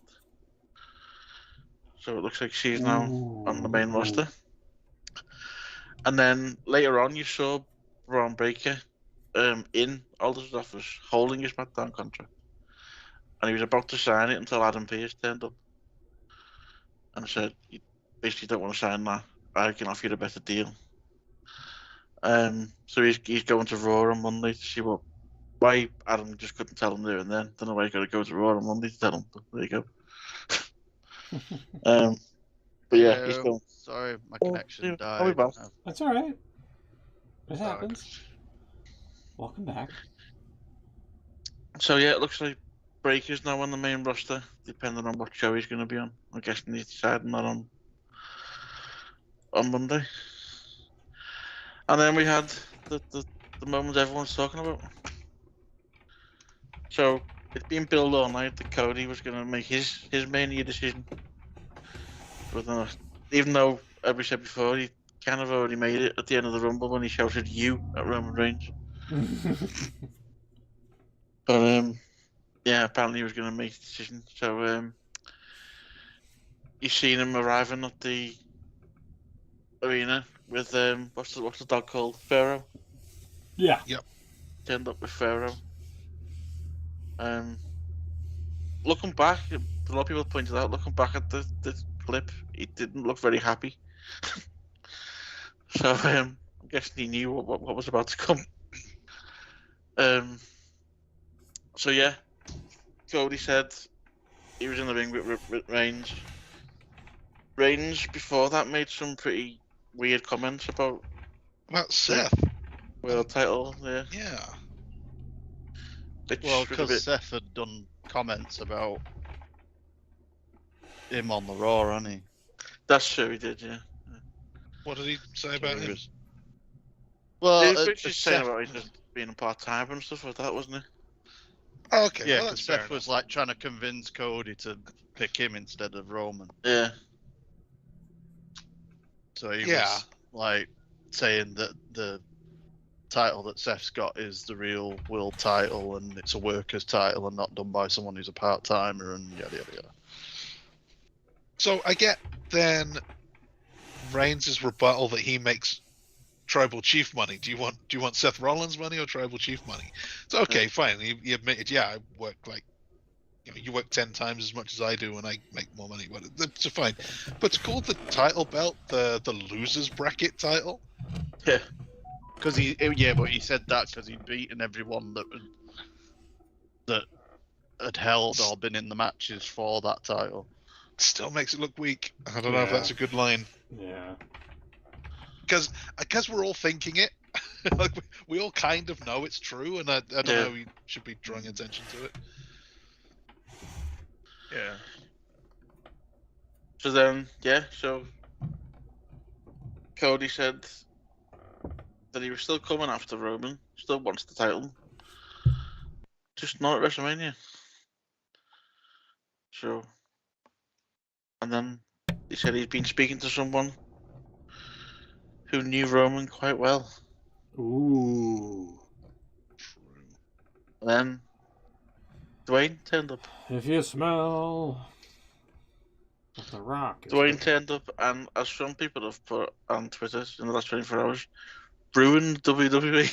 So it looks like she's now on the main roster. And then later on, you saw Braun Breaker in Aldis's office holding his SmackDown contract. And he was about to sign it until Adam Pearce turned up and said, "You basically don't want to sign that. I can offer you a better deal." So he's going to Raw on Monday to see why Adam just couldn't tell him there and then. Don't know why he got to go to Raw on Monday to tell him. But there you go. But yeah, he's going. Sorry, my connection died. I'll be back. That's all right. It happens. Welcome back. So yeah, it looks like Breaker's now on the main roster, depending on what show he's going to be on. I'm guessing he's deciding that on Monday. And then we had the moment everyone's talking about. So it's been billed all night that Cody was going to make his Mania decision. But even though, as we said before, he kind of already made it at the end of the Rumble when he shouted "you" at Roman Reigns. But yeah, apparently he was going to make the decision. So you've seen him arriving at the arena with what's the dog called? Pharaoh. Yeah. Yep. Turned up with Pharaoh. Looking back, a lot of people pointed out. Looking back at the clip, he didn't look very happy. So I'm guessing he knew what was about to come. So yeah, Cody said he was in the ring with Reigns. Reigns before that made some pretty weird comments about Seth. World title. Yeah. Yeah. Well, because Seth had done comments about him on the Raw, hadn't he? That's true, he did, yeah. What did he say about him? Well, he was just saying about him just being a part-timer and stuff like that, wasn't he? Oh, okay. Yeah, well, because Seth was like trying to convince Cody to pick him instead of Roman. Yeah. So he was like saying that the title that Seth's got is the real world title and it's a worker's title and not done by someone who's a part-timer and yada yada yada. So I get then Reigns' rebuttal that he makes Tribal Chief money. Do you want Seth Rollins money or Tribal Chief money? So okay, fine. He admitted, yeah, I work you work 10 times as much as I do and I make more money. But it's fine. But to call the title belt the losers bracket title. Yeah. Because he said that because he'd beaten everyone that had held or been in the matches for that title. Still makes it look weak. I don't know if that's a good line. Yeah. Because we're all thinking it. Like we all kind of know it's true, and I don't know. We should be drawing attention to it. Yeah. So then, so Cody said that he was still coming after Roman, still wants the title, just not at WrestleMania. So, and then he said he's been speaking to someone who knew Roman quite well. Ooh. And then Dwayne turned up. If you smell the Rock. Dwayne turned up, and as some people have put on Twitter in the last 24 hours, ruined WWE.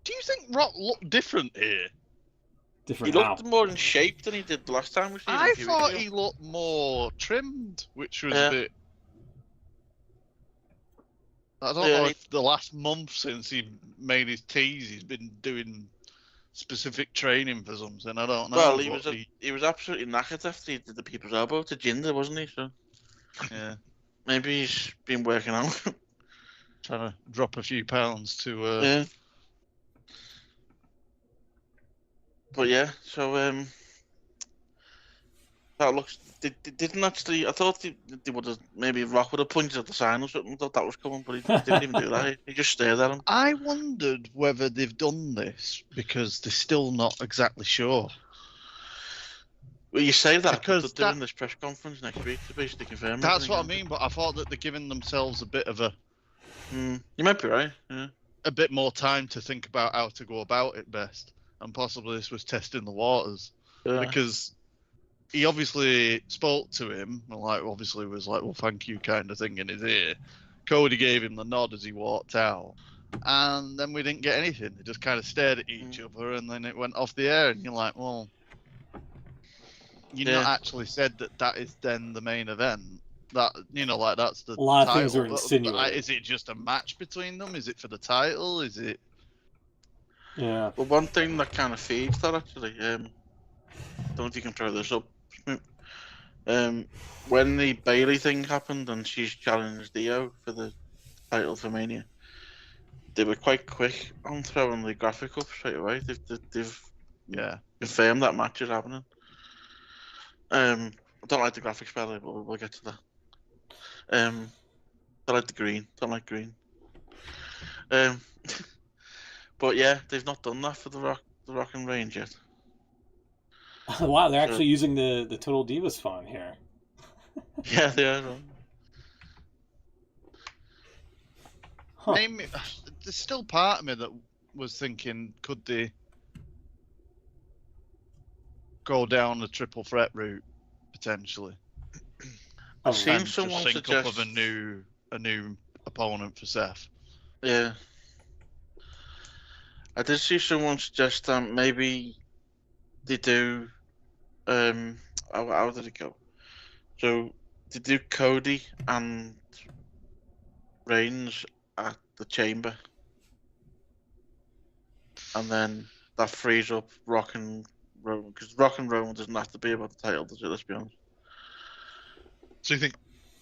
Do you think Rock looked different here? Different. He looked more in shape than he did last time we seen him. I thought he looked more trimmed, which was a bit. I don't know if the last month since he made his tease, he's been doing specific training for something. I don't know. Well, he was absolutely knackered after he did the people's elbow to Jinder, wasn't he? So yeah, maybe he's been working out, trying to drop a few pounds to. But yeah, so That looks. They didn't actually. I thought they would have maybe Rock would have pointed at the sign or something. I thought that was coming, but he didn't even do that. He just stared at him. I wondered whether they've done this because they're still not exactly sure. Well, you say that Because they're doing this press conference next week to basically confirm. That's what I mean, but I thought that they're giving themselves a bit of You might be right. Yeah. a bit more time to think about how to go about it best, and possibly this was testing the waters because he obviously spoke to him and obviously was like, well, thank you kind of thing in his ear. Cody gave him the nod as he walked out, and then we didn't get anything. They just kind of stared at each other, and then it went off the air, and you're like, well, not actually said that is then the main event. That that's the a lot title. of things are insinuated. Is it just a match between them? Is it for the title? Is it? Yeah. But one thing that kind of feeds that actually, don't know if you can throw this up. When the Bailey thing happened and she's challenged Dio for the title for Mania, they were quite quick on throwing the graphic up straight away. They've confirmed that match is happening. I don't like the graphics, by the way, but we'll get to that. I like the green. Don't like green. But yeah, they've not done that for the Rock and Reigns yet. Wow, they're actually using the Total Divas font here. Yeah, they are. Huh. There's still part of me that was thinking, could they go down the triple threat route potentially? I've seen and someone just think suggest up of a new opponent for Seth. Yeah, I did see someone suggest that maybe they do. How did it go? So they do Cody and Reigns at the Chamber, and then that frees up Rock and Roman, because Rock and Roman doesn't have to be about the title, does it? Let's be honest. So you think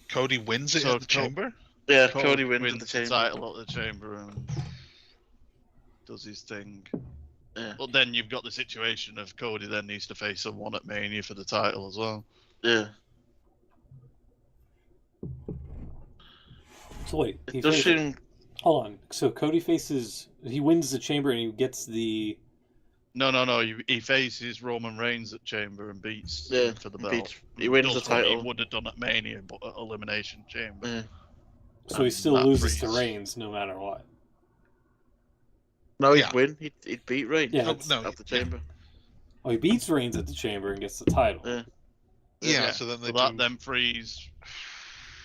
Cody wins it at the Chamber? Yeah, Cody wins the Chamber. Title at the Chamber and does his thing. Yeah. But then you've got the situation of Cody then needs to face someone at Mania for the title as well. Yeah. So wait, hold on. So Cody he wins the Chamber and he gets the. No. He faces Roman Reigns at Chamber and beats him for the belt. He wins the title. He would have done at Mania, but at Elimination Chamber. Yeah. So he still loses to Reigns no matter what. No, he'd win. He'd beat Reigns at the Chamber. Oh, he beats Reigns at the Chamber and gets the title. Yeah. So then that then frees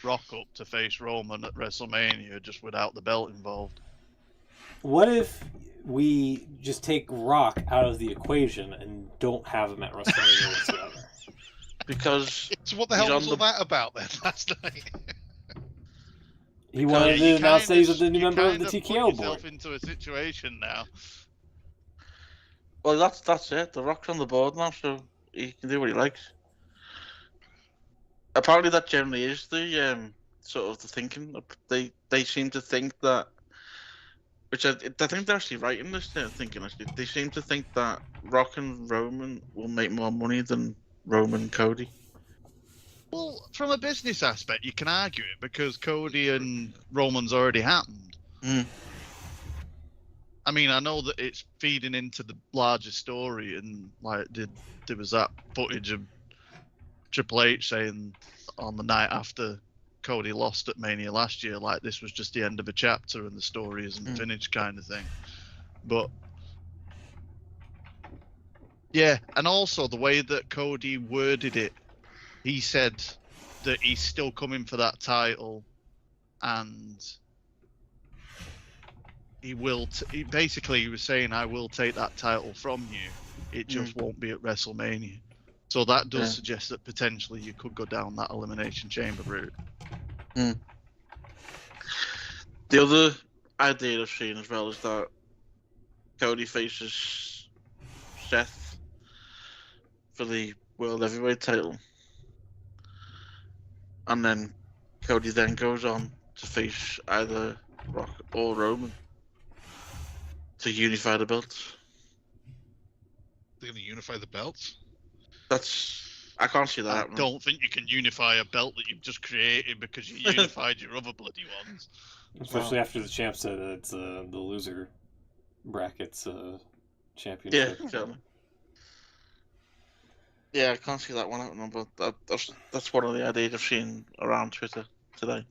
Rock up to face Roman at WrestleMania just without the belt involved. What if we just take Rock out of the equation and don't have him at WrestleMania whatsoever? Because so what the hell was all that about then last night? He wanted to announce that he's the new member of the TKO board. Into a situation now. Well, that's it. The Rock's on the board now, so he can do what he likes. Apparently, that generally is the sort of the thinking. They seem to think that, which I think they're actually right in this thinking. Actually, they seem to think that Rock and Roman will make more money than Roman and Cody. Well, from a business aspect, you can argue it because Cody and Roman's already happened. I mean, I know that it's feeding into the larger story, and there was that footage of Triple H saying on the night after Cody lost at Mania last year, this was just the end of a chapter and the story isn't finished, kind of thing. But yeah, and also the way that Cody worded it. He said that he's still coming for that title, and he will. Basically, he was saying, "I will take that title from you. It just won't be at WrestleMania." So that does suggest that potentially you could go down that Elimination Chamber route. The other idea I've seen as well is that Cody faces Seth for the World Heavyweight title. And then Cody then goes on to face either Rock or Roman to unify the belts. They're going to unify the belts? That's I can't see that I happening. don't think you can unify a belt that you've just created because you unified your other bloody ones. Especially after the champ said that it's the loser brackets championship. Yeah, exactly. Yeah, I can't see that one happening, but that's one of the ideas I've seen around Twitter today.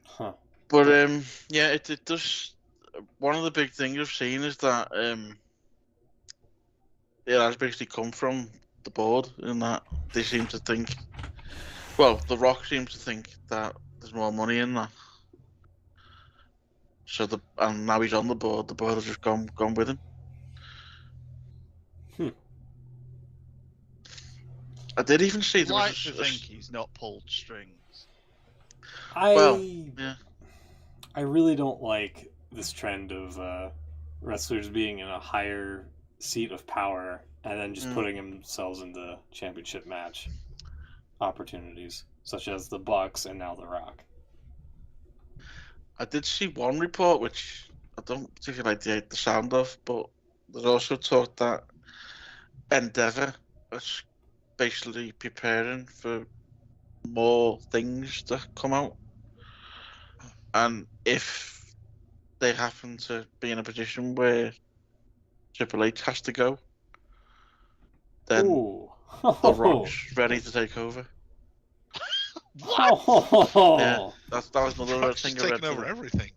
Huh. But yeah, it does. One of the big things I've seen is that it has basically come from the board, in that they seem to think. Well, The Rock seems to think that there's more money in that. So and now he's on the board. The board has just gone with him. I did even see there Like was to think he's not pulled strings. I really don't like this trend of wrestlers being in a higher seat of power and then just putting themselves into championship match opportunities, such as the Bucks and now The Rock. I did see one report which I don't particularly like the sound of, but there's also talk that Endeavour is basically preparing for more things to come out, and if they happen to be in a position where Triple H has to go, then The Rock's ready to take over. What? Yeah, that was another Rock's thing just I read. taking over everything.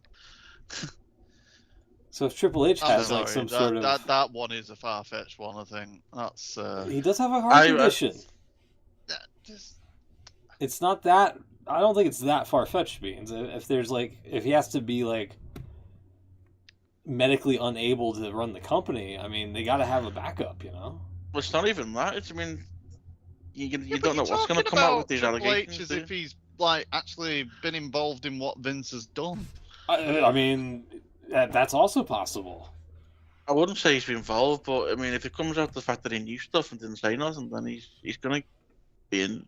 So if Triple H has I'm like sorry, some sort of that one is a far-fetched one. I think that's he does have a heart condition. just It's not that. I don't think it's that far-fetched, Beans. If there's like, if he has to be like medically unable to run the company, I mean, they got to have a backup, you know. Well, it's not even that. It's, I mean, you Yeah, don't know what's going to come out with these Triple allegations. H as if he's like actually been involved in what Vince has done. I mean, that's also possible. I wouldn't say he's been involved, but I mean, if it comes out the fact that he knew stuff and didn't say nothing, then he's going to be in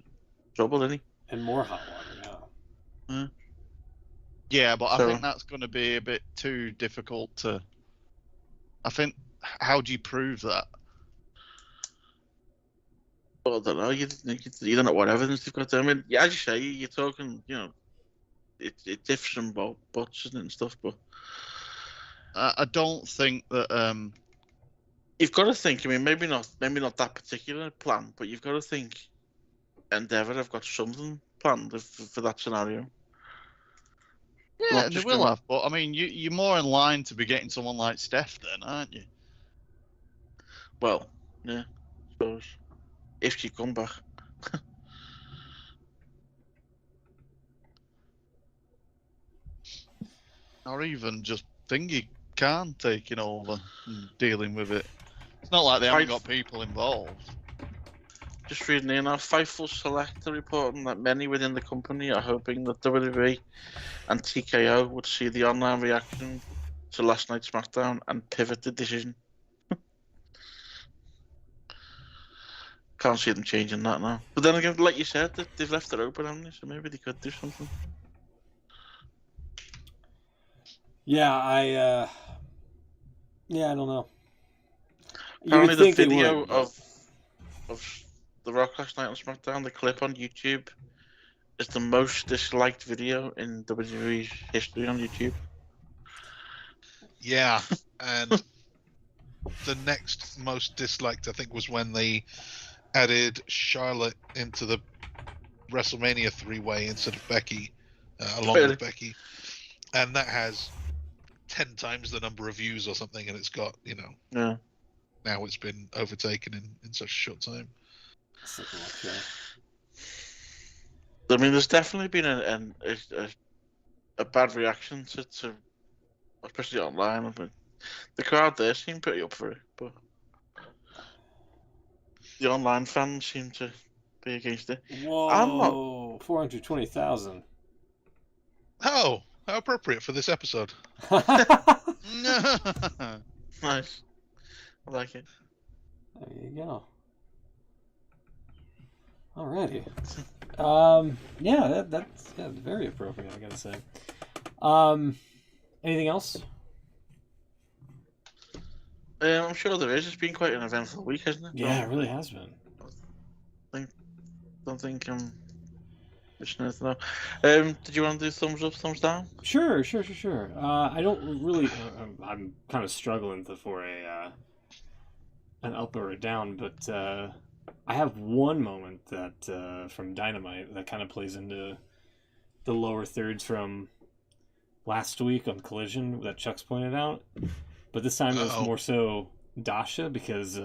trouble, isn't he? And more hot water, yeah. Yeah, but I think that's going to be a bit too difficult to. I think, how do you prove that? Well, I don't know. You don't know what evidence they've got there. I mean, as you say, you're talking, you know, it differs from bots and stuff, but I don't think that. You've got to think. I mean, maybe not that particular plan, but you've got to think. Endeavour have got something planned for that scenario. Yeah, they will have, but I mean, you're more in line to be getting someone like Steph, then, aren't you? Well, yeah, I suppose if she come back. Or even just Thingy Khan taking over and dealing with it. It's not like they haven't got people involved. Just reading in, our Fightful Select are reporting that many within the company are hoping that WWE and TKO would see the online reaction to last night's SmackDown and pivot the decision. Can't see them changing that now. But then again, like you said, they've left it open, haven't they? So maybe they could do something. Yeah, I don't know. Apparently, the video of The Rock last night on SmackDown, the clip on YouTube, is the most disliked video in WWE's history on YouTube. Yeah, and the next most disliked, I think, was when they added Charlotte into the WrestleMania 3-way instead of Becky, along with Becky, and that has 10 times the number of views or something, and it's got, you know, now it's been overtaken in such a short time. I mean, there's definitely been a bad reaction to especially online. I mean, the crowd there seemed pretty up for it, but the online fans seem to be against it. Whoa, 420,000. Oh, how appropriate for this episode. Nice. I like it. There you go. Alrighty. Yeah, that's very appropriate, I gotta say. Anything else? I'm sure there is. It's been quite an eventful week, hasn't it? Yeah, it really has been. Don't think I'm wishing anything out. Did you want to do thumbs up, thumbs down? Sure. I don't really. I'm kind of struggling for an up or a down, but I have one moment that from Dynamite that kind of plays into the lower thirds from last week on Collision that Chuck's pointed out, but this time it was more so Dasha because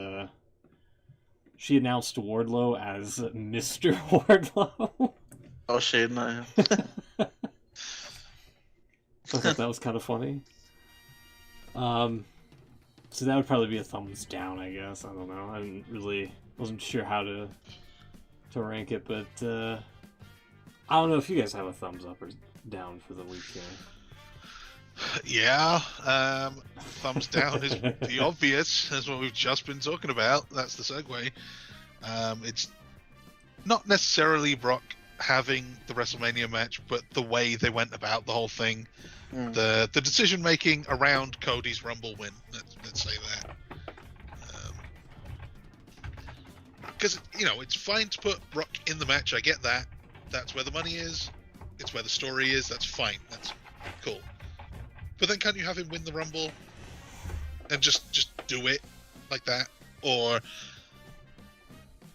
she announced Wardlow as Mr. Wardlow. Oh, shade now. I thought that was kind of funny. So that would probably be a thumbs down, I guess. I don't know. I wasn't sure how to rank it, but I don't know if you guys have a thumbs up or down for the week here. Yeah, thumbs down is the obvious, as what we've just been talking about. That's the segue. It's not necessarily Brock having the WrestleMania match, but the way they went about the whole thing, the decision making around Cody's Rumble win. Let's say that, because it's fine to put Brock in the match. I get that. That's where the money is. It's where the story is. That's fine. That's cool. But then can't you have him win the Rumble and just do it like that? Or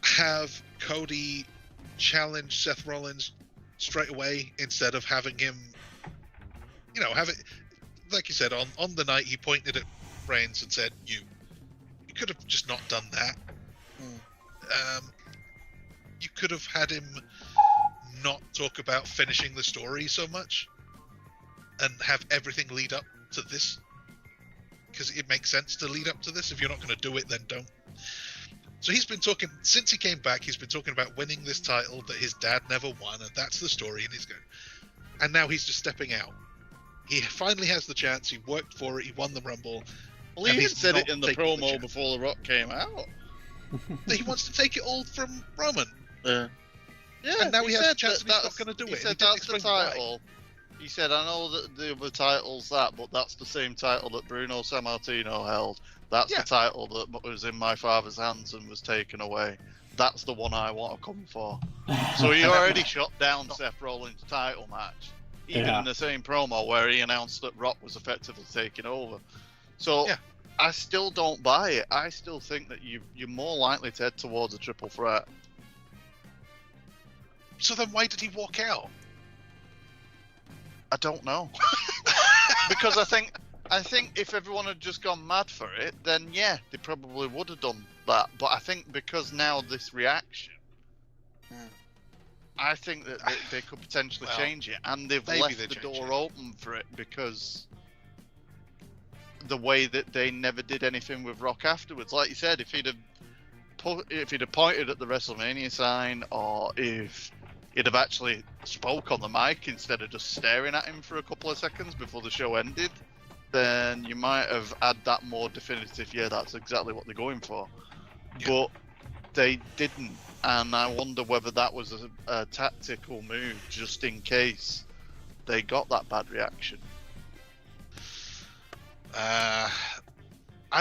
have Cody challenge Seth Rollins straight away instead of having him, have it, like you said, on the night he pointed at Reigns and said, you could have just not done that. You could have had him not talk about finishing the story so much and have everything lead up to this, because it makes sense to lead up to this. If you're not going to do it, then don't. So he's been talking, since he came back, he's been talking about winning this title that his dad never won, and that's the story, and he's going, and now he's just stepping out. He finally has the chance. He worked for it. He won the Rumble. Well, he said it in the promo before The Rock came out. He wants to take it all from Roman. Yeah. Yeah, and now he has the chance, and he's that's, not going to do he it. Said that's the title. He said, I know that the other title's that, but that's the same title that Bruno Sammartino held. That's the title that was in my father's hands and was taken away. That's the one I want to come for. So he already shut down Seth Rollins' title match, even in the same promo where he announced that Rock was effectively taking over. So I still don't buy it. I still think that you're more likely to head towards a triple threat. So then why did he walk out? I don't know. Because I think if everyone had just gone mad for it, then yeah, they probably would have done that. But I think because now this reaction, I think that they could potentially change it, and they've left the door open for it because the way that they never did anything with Rock afterwards. Like you said, if he'd have pointed at the WrestleMania sign, or if he'd have actually spoke on the mic instead of just staring at him for a couple of seconds before the show ended, then you might have had that more definitive, that's exactly what they're going for. Yeah. But they didn't, and I wonder whether that was a tactical move just in case they got that bad reaction. I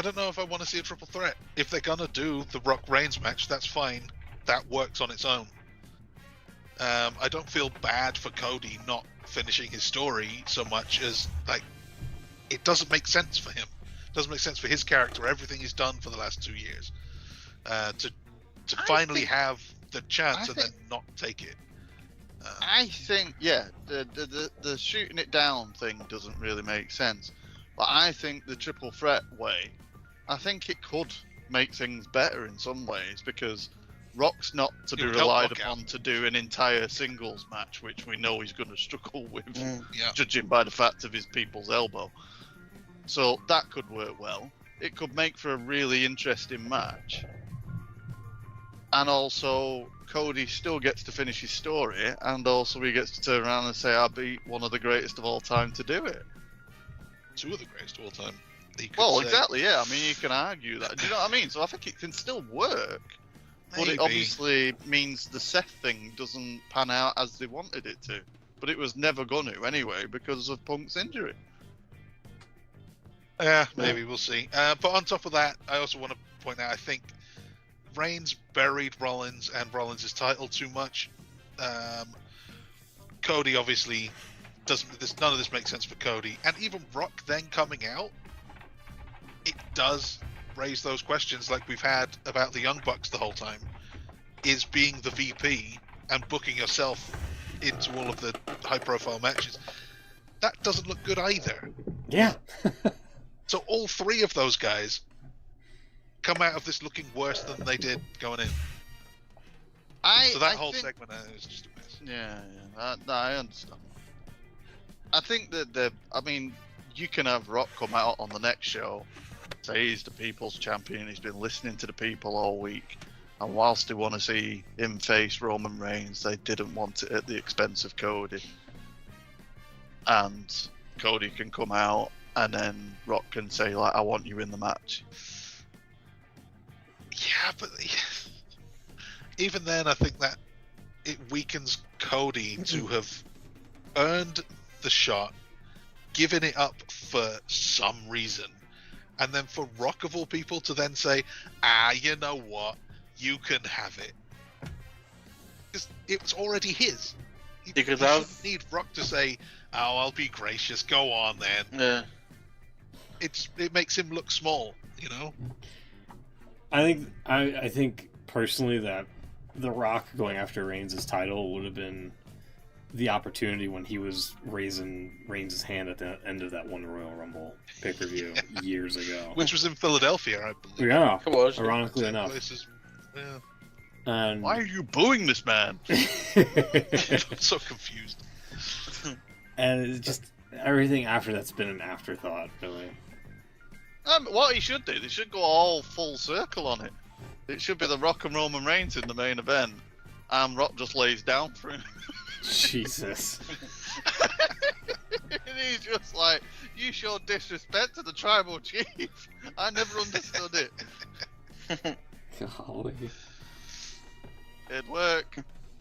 don't know if I want to see a triple threat. If they're going to do the Rock Reigns match, that's fine. That works on its own. I don't feel bad for Cody not finishing his story so much as, it doesn't make sense for him. It doesn't make sense for his character, everything he's done for the last 2 years. To finally have the chance and then not take it. I think, the shooting it down thing doesn't really make sense. But I think the triple threat way, I think it could make things better in some ways, because Rock's not to be relied upon to do an entire singles match, which we know he's going to struggle with, judging by the fact of his people's elbow. So that could work well. It could make for a really interesting match. And also, Cody still gets to finish his story, and also he gets to turn around and say, I beat one of the greatest of all time to do it. Two of the greatest of all time. Exactly, yeah. I mean, you can argue that. Do you know what I mean? So I think it can still work. Maybe. But it obviously means the Seth thing doesn't pan out as they wanted it to. But it was never going to anyway because of Punk's injury. Yeah, maybe we'll see. But on top of that, I also want to point out, I think Reigns buried Rollins and Rollins' title too much. Cody obviously doesn't. None of this makes sense for Cody, and even Rock then coming out, it does raise those questions like we've had about the Young Bucks the whole time. Is being the VP and booking yourself into all of the high-profile matches, that doesn't look good either. Yeah. So all three of those guys come out of this looking worse than they did going in. So that whole segment is just a mess. Yeah, I understand. I think that you can have Rock come out on the next show, say he's the people's champion, he's been listening to the people all week, and whilst they want to see him face Roman Reigns, they didn't want it at the expense of Cody. And Cody can come out, and then Rock can say, like, I want you in the match. Yeah, but even then, I think that it weakens Cody to have earned the shot, given it up for some reason, and then for Rock of all people to then say, you know what, you can have it. It's already his. You shouldn't need Rock to say, oh, I'll be gracious, go on then. Yeah. It makes him look small, you know? I think personally that The Rock going after Reigns' title would have been the opportunity when he was raising Reigns' hand at the end of that one Royal Rumble pay-per-view years ago. Which was in Philadelphia, I believe. Yeah, it was. Ironically enough. Yeah. And why are you booing this man? I'm so confused. And it's just everything after that's been an afterthought, really. What he should do, they should go all full circle on it. It should be The Rock and Roman Reigns in the main event, and Rock just lays down for him. Jesus. And he's just like, you show disrespect to the tribal chief. I never understood it. Golly. It'd work.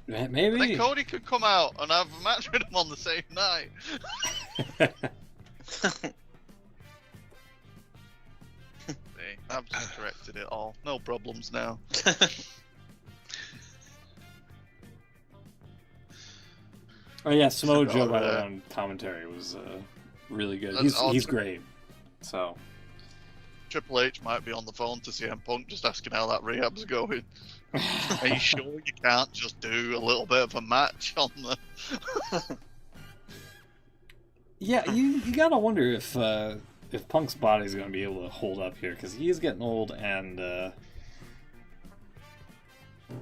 Maybe. And then Cody could come out and have a match with him on the same night. Hey, I've just corrected it all. No problems now. Oh yeah, Samoa Joe by the way on commentary was really good. He's great. So Triple H might be on the phone to CM Punk just asking how that rehab's going. Are you sure you can't just do a little bit of a match on the... Yeah, you gotta wonder if Punk's body's gonna be able to hold up here, because he is getting old, and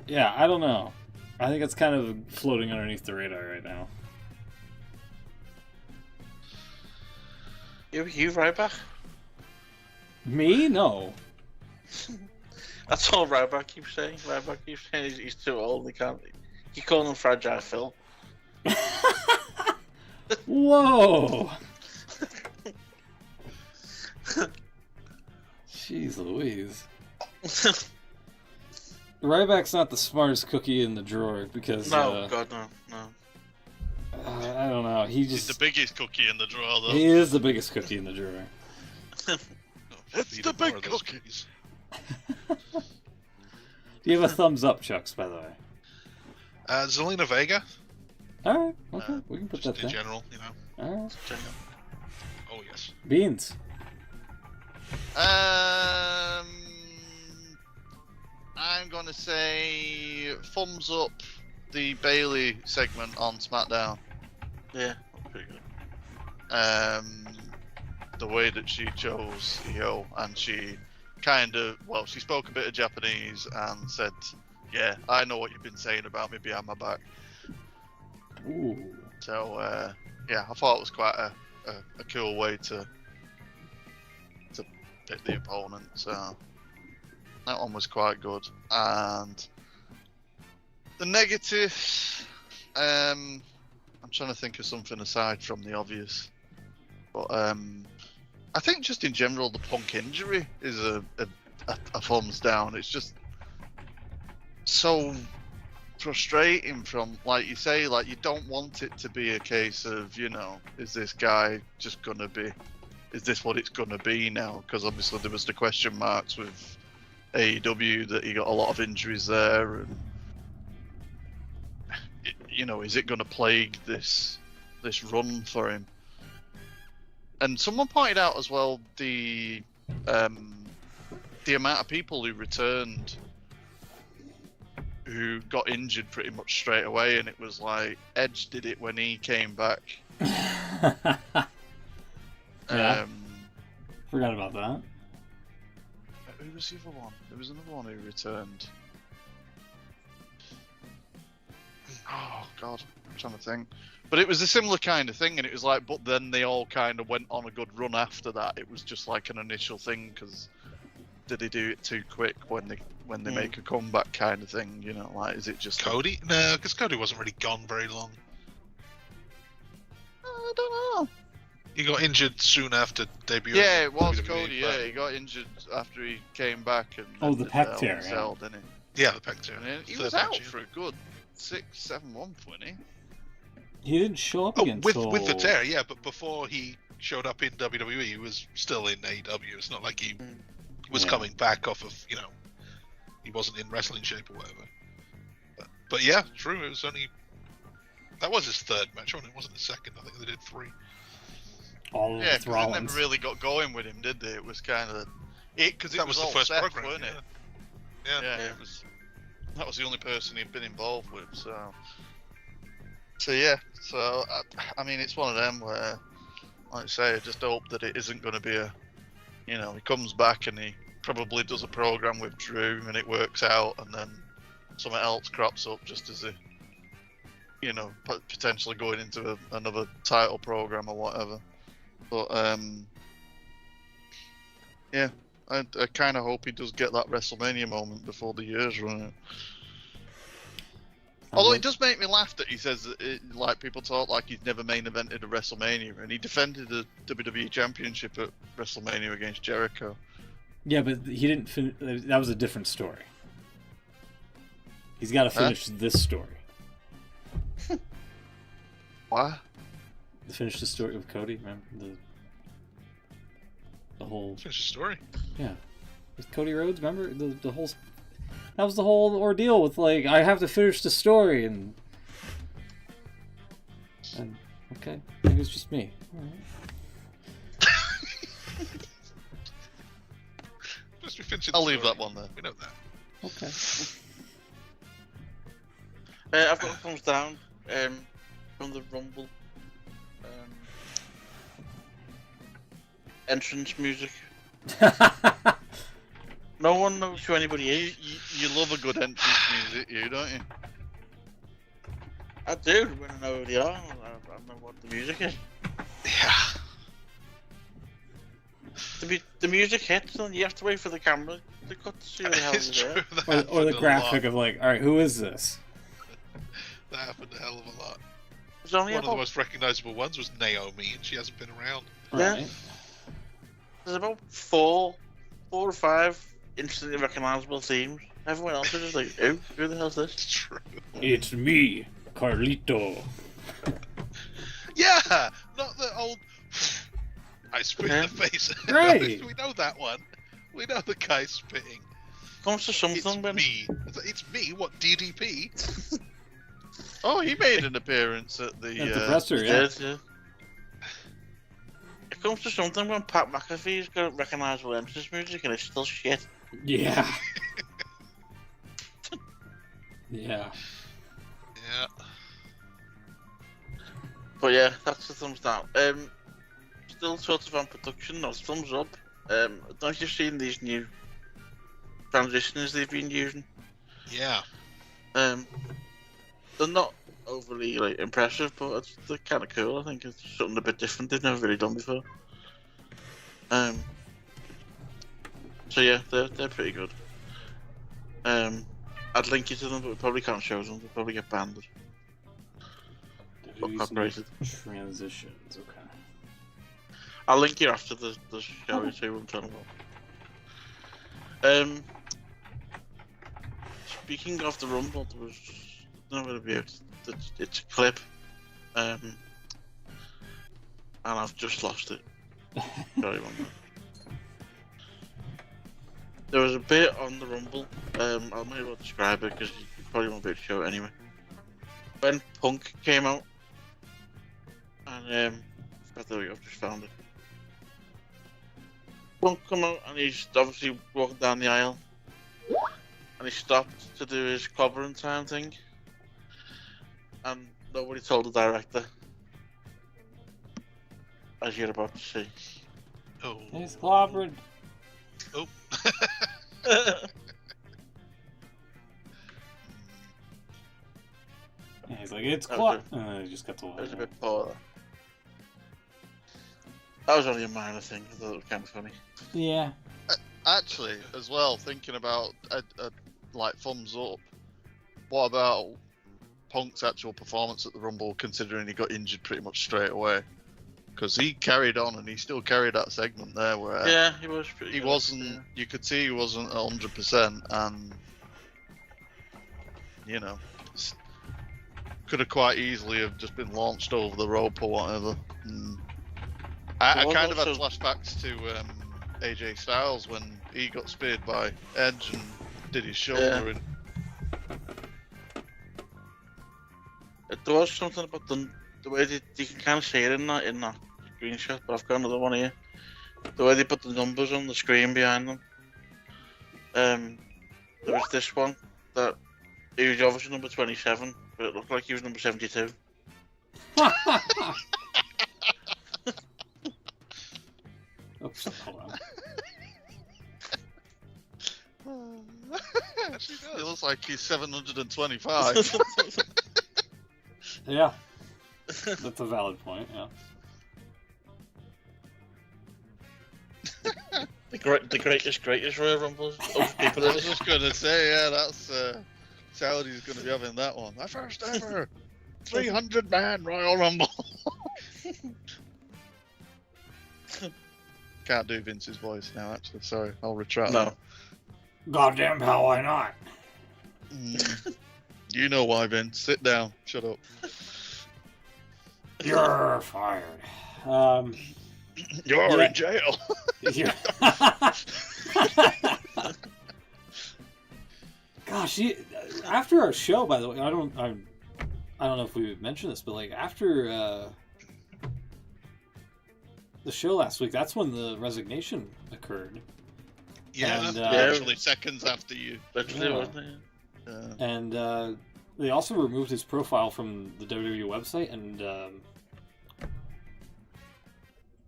yeah, I don't know. I think it's kind of floating underneath the radar right now. You Ryback? Me? No. That's all Ryback keeps saying. Ryback keeps saying he's too old. He can't. You call him Fragile Phil. Whoa. Jeez Louise. Ryback's not the smartest cookie in the drawer because no. I don't know. He's the biggest cookie in the drawer, though. He is the biggest cookie in the drawer. It's the big cookie. Do you have a thumbs up, Chucks, by the way? Zelina Vega. Alright, okay. We can put that in there. general, you know. Alright. Oh, yes. Beans. I'm going to say thumbs up the Bailey segment on SmackDown. Yeah, pretty good. The way that she chose Io, and she kind of, well, she spoke a bit of Japanese and said, yeah, I know what you've been saying about me behind my back. Ooh. So, yeah, I thought it was quite a cool way to pick the opponent, so that one was quite good. And the negatives, I'm trying to think of something aside from the obvious, but I think just in general the Punk injury is a thumbs down. It's just so frustrating from, like you say, like you don't want it to be a case of, you know, is this guy just gonna be is this what it's going to be now? Because obviously there was the question marks with AEW that he got a lot of injuries there, and you know, is it going to plague this run for him? And someone pointed out as well the amount of people who returned who got injured pretty much straight away, and it was like Edge did it when he came back. Yeah. Forgot about that. Who was the other one? There was another one who returned. Oh god, I'm trying to think. But it was a similar kind of thing, and it was like, but then they all kind of went on a good run after that. It was just like an initial thing, because did they do it too quick when they make a comeback kind of thing? You know, like, is it just Cody? No, because Cody wasn't really gone very long. I don't know. He got injured soon after debuting. Yeah, it was WWE, Cody. Yeah, he got injured after he came back, and the pec tear, didn't he? Yeah, the pec tear. And he was out for a good 6-7 months, wasn't he? He didn't show up again. With the tear, yeah, but before he showed up in WWE, he was still in AEW. It's not like he was coming back off of, you know, he wasn't in wrestling shape or whatever. But yeah, true. It was only that was his third match, wasn't it? It wasn't his second. I think they did 3. All of Yeah, because they Rollins. never really got going with him, did they? It was kind of because that was the first Seth, program, wasn't it? Yeah. It was. That was the only person he'd been involved with. So yeah. So I mean, it's one of them where, like I say, I just hope that it isn't going to be a, you know, he comes back and he probably does a program with Drew and it works out, and then something else crops up just as a, you know, potentially going into another title program or whatever. But yeah, I kind of hope he does get that WrestleMania moment before the year's run out. Although it does make me laugh that he says that like people talk like he's never main evented a WrestleMania, and he defended the WWE Championship at WrestleMania against Jericho. Yeah, but he didn't. That was a different story. He's got to finish this story. What? Finish the story with Cody. Remember the whole. Finish the story. Yeah, with Cody Rhodes. Remember the whole. That was the whole ordeal with, like, I have to finish the story, and okay, it was just me. All right. I'll leave that one there. We know that. Okay. I've got what comes down from the Rumble entrance music. No one knows who anybody is. You love a good entrance music, don't you? I do, when I know who they are. I know what the music is. Yeah. The music hits, and you have to wait for the camera to cut to see who the hell It's is true. there. Or the graphic of, like, all right, who is this? That happened a hell of a lot. There's only One of the about, most recognizable ones was Naomi, and she hasn't been around. Right. there's about 4 or 5 instantly recognizable themes. Everyone else is just like, who the hell's this? It's true. It's me, Carlito. Yeah! Not the old... I spit in the face. Right. We know that one. We know the guy spitting. Comes to something, It's when me. It's me? What, DDP? Oh, he made an appearance at the. At the presser, he yeah. did, yeah. It comes to something when Pat McAfee's got recognizable entrance music and it's still shit. Yeah. Yeah. Yeah. But yeah, that's the thumbs down. Still sort of on production, no thumbs up. Don't know if you've seen these new transitions they've been using. Yeah. They're not overly like impressive, but they're kind of cool. I think it's something a bit different they've never really done before. So yeah, they're pretty good. I'd link you to them, but we probably can't show them. They'll probably get banned. Or copyrighted. Transitions, okay. I'll link you after the show to see what I'm talking about. Speaking of the Rumble, there was not going to be it's a clip, and I've just lost it. Sorry, one minute. There was a bit on the Rumble. I might as well describe it because you probably won't be able to show it anyway. When Punk came out, and there we go, I've just found it. Punk come out and he's obviously walking down the aisle, and he stopped to do his clobbering time thing, and nobody told the director, as you're about to see. Oh. He's clobbered. Oh. Yeah, he's like, it's Okay. clobbered. He just got to It was a bit poor. That was only a minor thing. I thought it was kind of funny. Yeah. Actually, as well, thinking about like thumbs up. What about Punk's actual performance at the Rumble, considering he got injured pretty much straight away? Because he carried on and he still carried that segment there where Yeah, he was pretty. he good, wasn't. yeah. You could see he wasn't 100%, and you know, could have quite easily have just been launched over the rope or whatever. I was kind of had also- flashbacks to AJ Styles when he got speared by Edge and did his shoulder. And There was something about the way you can kind of see it in that screenshot, but I've got another one here. The way they put the numbers on the screen behind them. There was this one that he was obviously number 27, but it looked like he was number 72. Oops, hold on. Actually it does. looks like he's 725. Yeah. That's a valid point, yeah. the greatest Royal Rumbles of people. I was just gonna say, yeah, that's Saudi's gonna be having that one. The first ever 300-man Royal Rumble. Can't do Vince's voice now, actually. Sorry, I'll retract No. that. Goddamn, how why not? You know why, Vince. Sit down. Shut up. You're fired. You're Yeah. in jail. you're- Gosh, after our show, by the way, I don't know if we mentioned this, but like after the show last week, that's when the resignation occurred. Yeah. And, Actually, seconds after you. Literally, Yeah. wasn't it? And they also removed his profile from the WWE website, and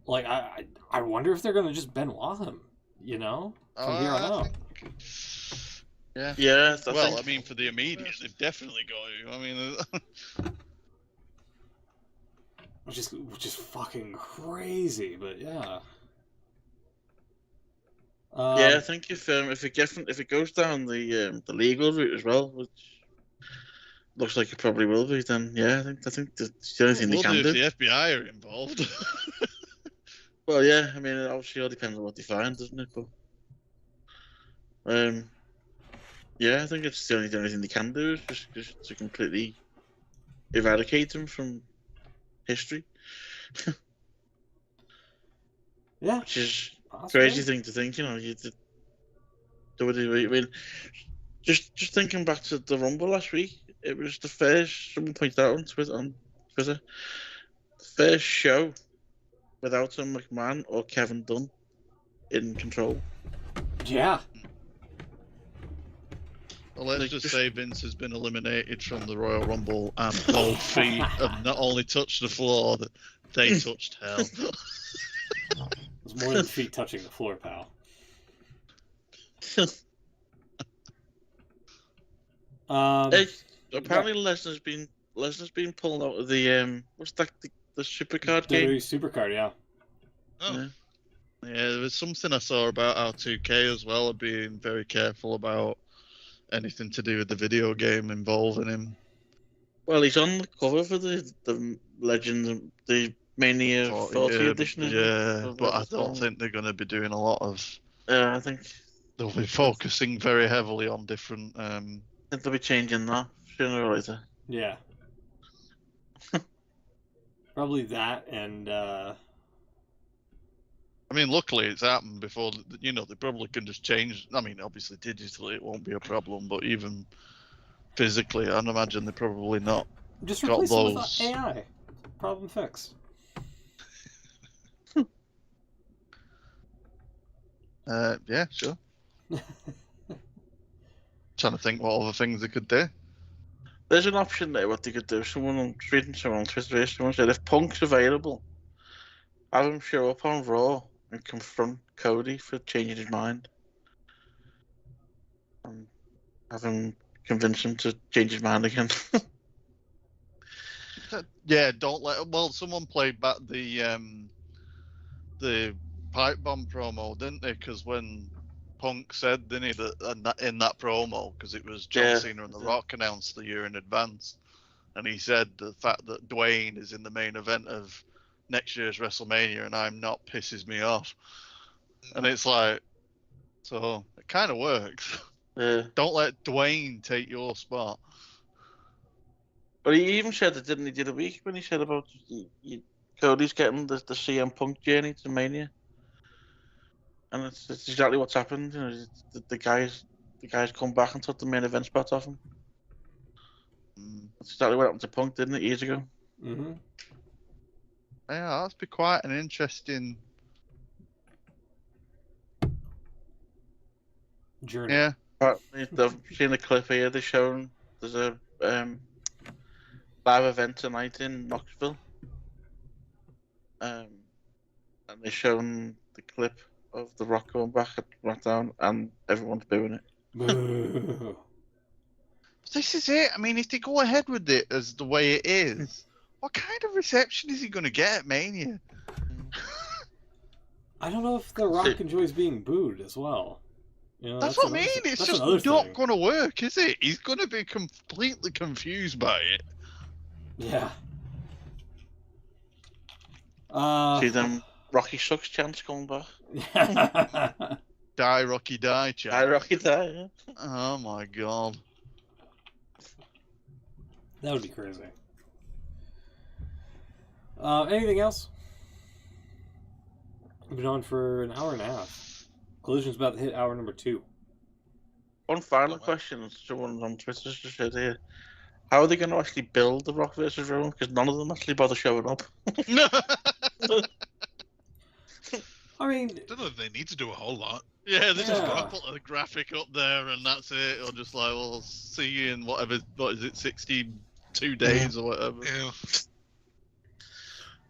like I wonder if they're gonna just Benoit him, you know, from here on out. Yeah. Yeah. Well, I mean, for the immediate, they've definitely got you. I mean, Which is fucking crazy, but yeah. Yeah, I think if it goes down the legal route as well, which looks like it probably will be, then yeah, I think that's the only thing they we'll can do do. if the FBI are involved. Well, yeah, I mean, it obviously all depends on what they find, doesn't it? But yeah, I think it's the only thing they can do is just to completely eradicate them from history, Yeah, which is possibly. crazy thing to think. You know, I mean, just thinking back to the Rumble last week, it was the first. Someone pointed out on Twitter, the first show without a McMahon or Kevin Dunn in control. Yeah. Well, let's Like, just just- say Vince has been eliminated from the Royal Rumble, and both feet have not only touched the floor, they touched hell. It's more than feet touching the floor, pal. Apparently, Lesnar's been pulled out of the what's that the supercard game. WWE Supercard, yeah. Oh. Yeah. Yeah, there was something I saw about our 2K as well, being very careful about anything to do with the video game involving him. Well, he's on the cover for the Legends, the Mania 40 edition. isn't Yeah, it? but I don't think they're going to be doing a lot of. I think They'll be focusing very heavily on different. they'll be changing that sooner or later. Yeah. Probably that, and I mean, luckily it's happened before. They probably can just change. I mean, obviously digitally it won't be a problem, but even physically, I'd imagine they're probably not. Just got replace them with those. AI. Problem fixed. Yeah, sure. Trying to think what other things they could do. There's an option there. What they could do. Someone reading someone on Twitter. Someone said if Punk's available, have him show up on Raw and confront Cody for changing his mind, and have him convince him to change his mind again. Yeah, don't let. Well, someone played back the pipe bomb promo, didn't they? Because when Punk said, didn't he, that in that promo, because it was John Cena and The Rock announced the year in advance, and he said the fact that Dwayne is in the main event of next year's WrestleMania and I'm not pisses me off, and it's like, so it kind of works. Yeah. Don't let Dwayne take your spot. But he even said it, didn't he, the other week when he said about Cody's getting the CM Punk journey to Mania, and it's exactly what's happened. The guys come back and took the main event spot off him. That's exactly what happened to Punk, didn't it, years ago? Mm-hmm. Yeah, that's be quite an interesting journey. Yeah. I've seen a clip here. They're showing there's a live event tonight in Knoxville, and they're showing the clip of The Rock going back at SmackDown, and everyone's booing it. Boo. This is it. I mean, if they go ahead with it as the way it is, what kind of reception is he going to get at Mania? I don't know if The Rock enjoys being booed as well. That's what I mean. It's just not going to work, is it? He's going to be completely confused by it. Yeah. See them Rocky Sucks chants coming back. Die, Rocky, die, chant. Die, Rocky, die. Yeah. Oh my god. That would be crazy. Anything else? We've been on for an hour and a half. Collision's about to hit hour number 2. One final question. Someone on Twitter just said here, how are they going to actually build the Rock versus Roman? Because none of them actually bother showing up. I mean, I don't know if they need to do a whole lot. Yeah, they just got to put a graphic up there and that's it. Or just like, well, see you in what is it, 62 days or whatever. Yeah.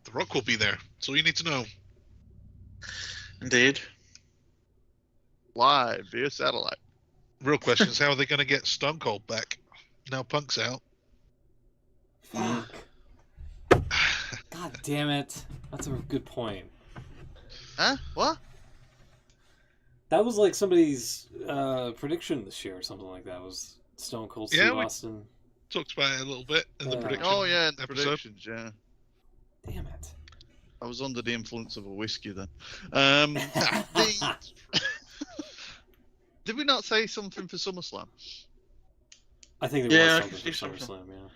The Rock will be there. That's all you need to know. Indeed. Live via satellite. Real question is, how are they going to get Stone Cold back? Now Punk's out. Fuck. God damn it. That's a good point. Huh? What? That was like somebody's prediction this year or something like that. It was Stone Cold Steve Austin. Talked about it a little bit in the prediction. Oh yeah, in the episode. predictions, yeah. Damn it. I was under the influence of a whiskey then. Did we not say something for SummerSlam? I think there was something for SummerSlam, yeah.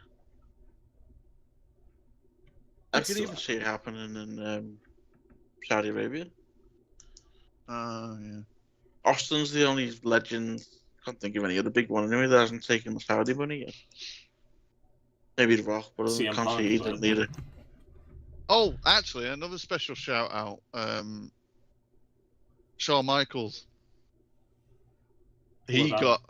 I could even see it happening in Saudi Arabia. Yeah. Austin's the only legend, can't think of any other big one anyway, that hasn't taken the Saudi money yet. Maybe The Rock, but I can't see either neither. Oh, actually, another special shout out. Shawn Michaels. He got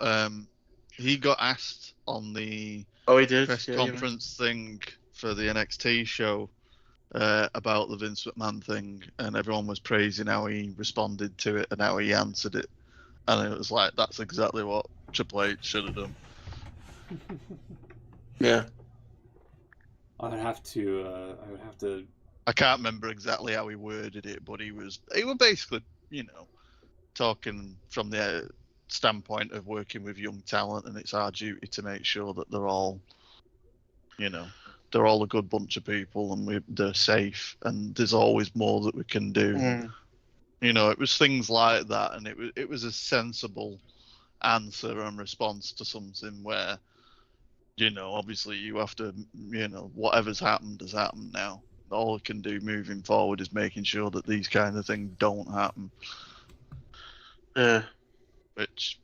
asked on the press conference thing for the NXT show about the Vince McMahon thing, and everyone was praising how he responded to it and how he answered it, and it was like, that's exactly what Triple H should have done. Yeah. I would have to. I can't remember exactly how he worded it, but he was basically, talking from the standpoint of working with young talent, and it's our duty to make sure that they're all, they're all a good bunch of people, and they're safe, and there's always more that we can do. It was things like that, and it was a sensible answer and response to something where, obviously you have to, whatever's happened has happened now. all he can do moving forward is making sure that these kind of things don't happen. Yeah. Which,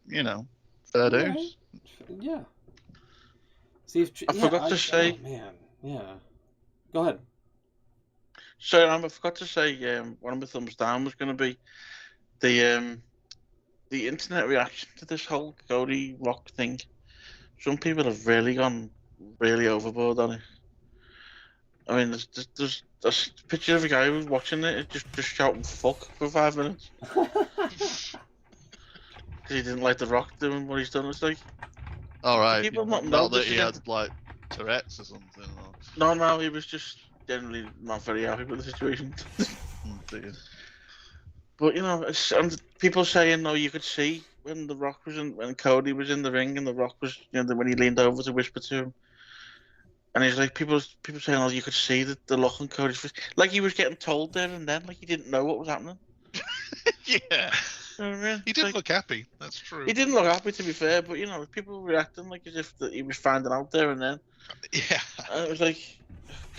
fair dues. Yeah. See, I forgot to say. Oh, man, yeah. Go ahead. Sorry, I forgot to say. One of my thumbs down was going to be the internet reaction to this whole Cody Rock thing. Some people have really gone really overboard on it. I mean, there's a picture of a guy who's watching it just shouting "fuck" for 5 minutes because he didn't like The Rock doing what he's done. It's like, all right, people not now know that this he again? had like Tourette's or something. Or... No, he was just generally not very happy with the situation. But and people saying, no, you could see when when Cody was in the ring, and The Rock was, when he leaned over to whisper to him, and he's like, people saying, oh, you could see the look on Cody's face, like he was getting told there and then, like he didn't know what was happening. Yeah. You know what I mean? He didn't look happy. That's true. He didn't look happy, to be fair, but people were acting like as if that he was finding out there and then. Yeah. And it was like,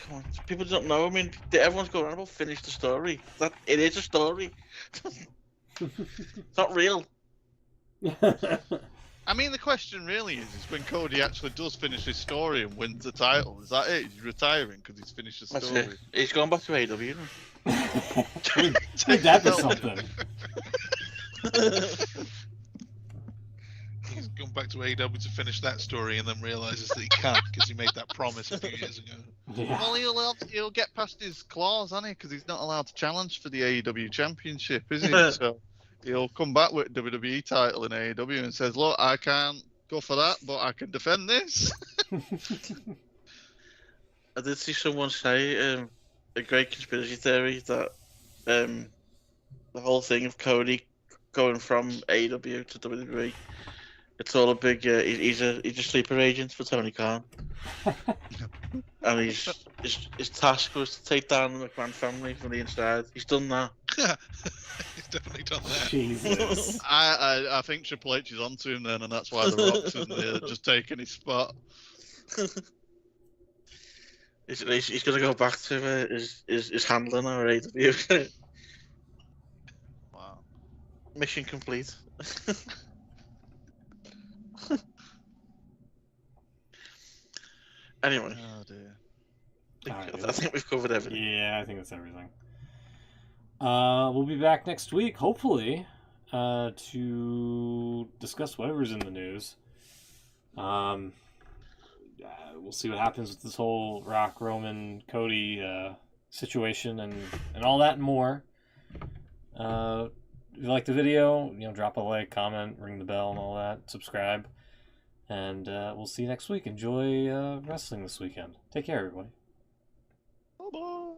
come on, people don't know. I mean, everyone's going on about finish the story. It is a story. It's not real. I mean, the question really is when Cody actually does finish his story and wins the title, is that it? He's retiring because he's finished the That's story. it. He's going back to AEW. That'd be something. He's gone back to AEW to finish that story and then realizes that he can't because he made that promise a few years ago. Yeah. Well, he'll get past his clause, hasn't he? Because he's not allowed to challenge for the AEW championship, is he? So he'll come back with WWE title in AEW and says, "Look, I can't go for that, but I can defend this." I did see someone say a great conspiracy theory that the whole thing of Cody going from AEW to WWE, it's all a big. He's a sleeper agent for Tony Khan, and his task was to take down the McMahon family from the inside. He's done that. He's definitely done that. Jesus. I think Triple H is onto him then, and that's why the Rock's in there just taking his spot. He's going to go back to his handler now at AEW. Wow. Mission complete. Anyway, Oh dear. I think we've covered everything. Yeah, I think that's everything. We'll be back next week, hopefully, to discuss whatever's in the news. We'll see what happens with this whole Rock, Roman, Cody situation and all that and more. If you like the video, drop a like, comment, ring the bell and all that, subscribe. And we'll see you next week. Enjoy wrestling this weekend. Take care, everybody. Bye-bye.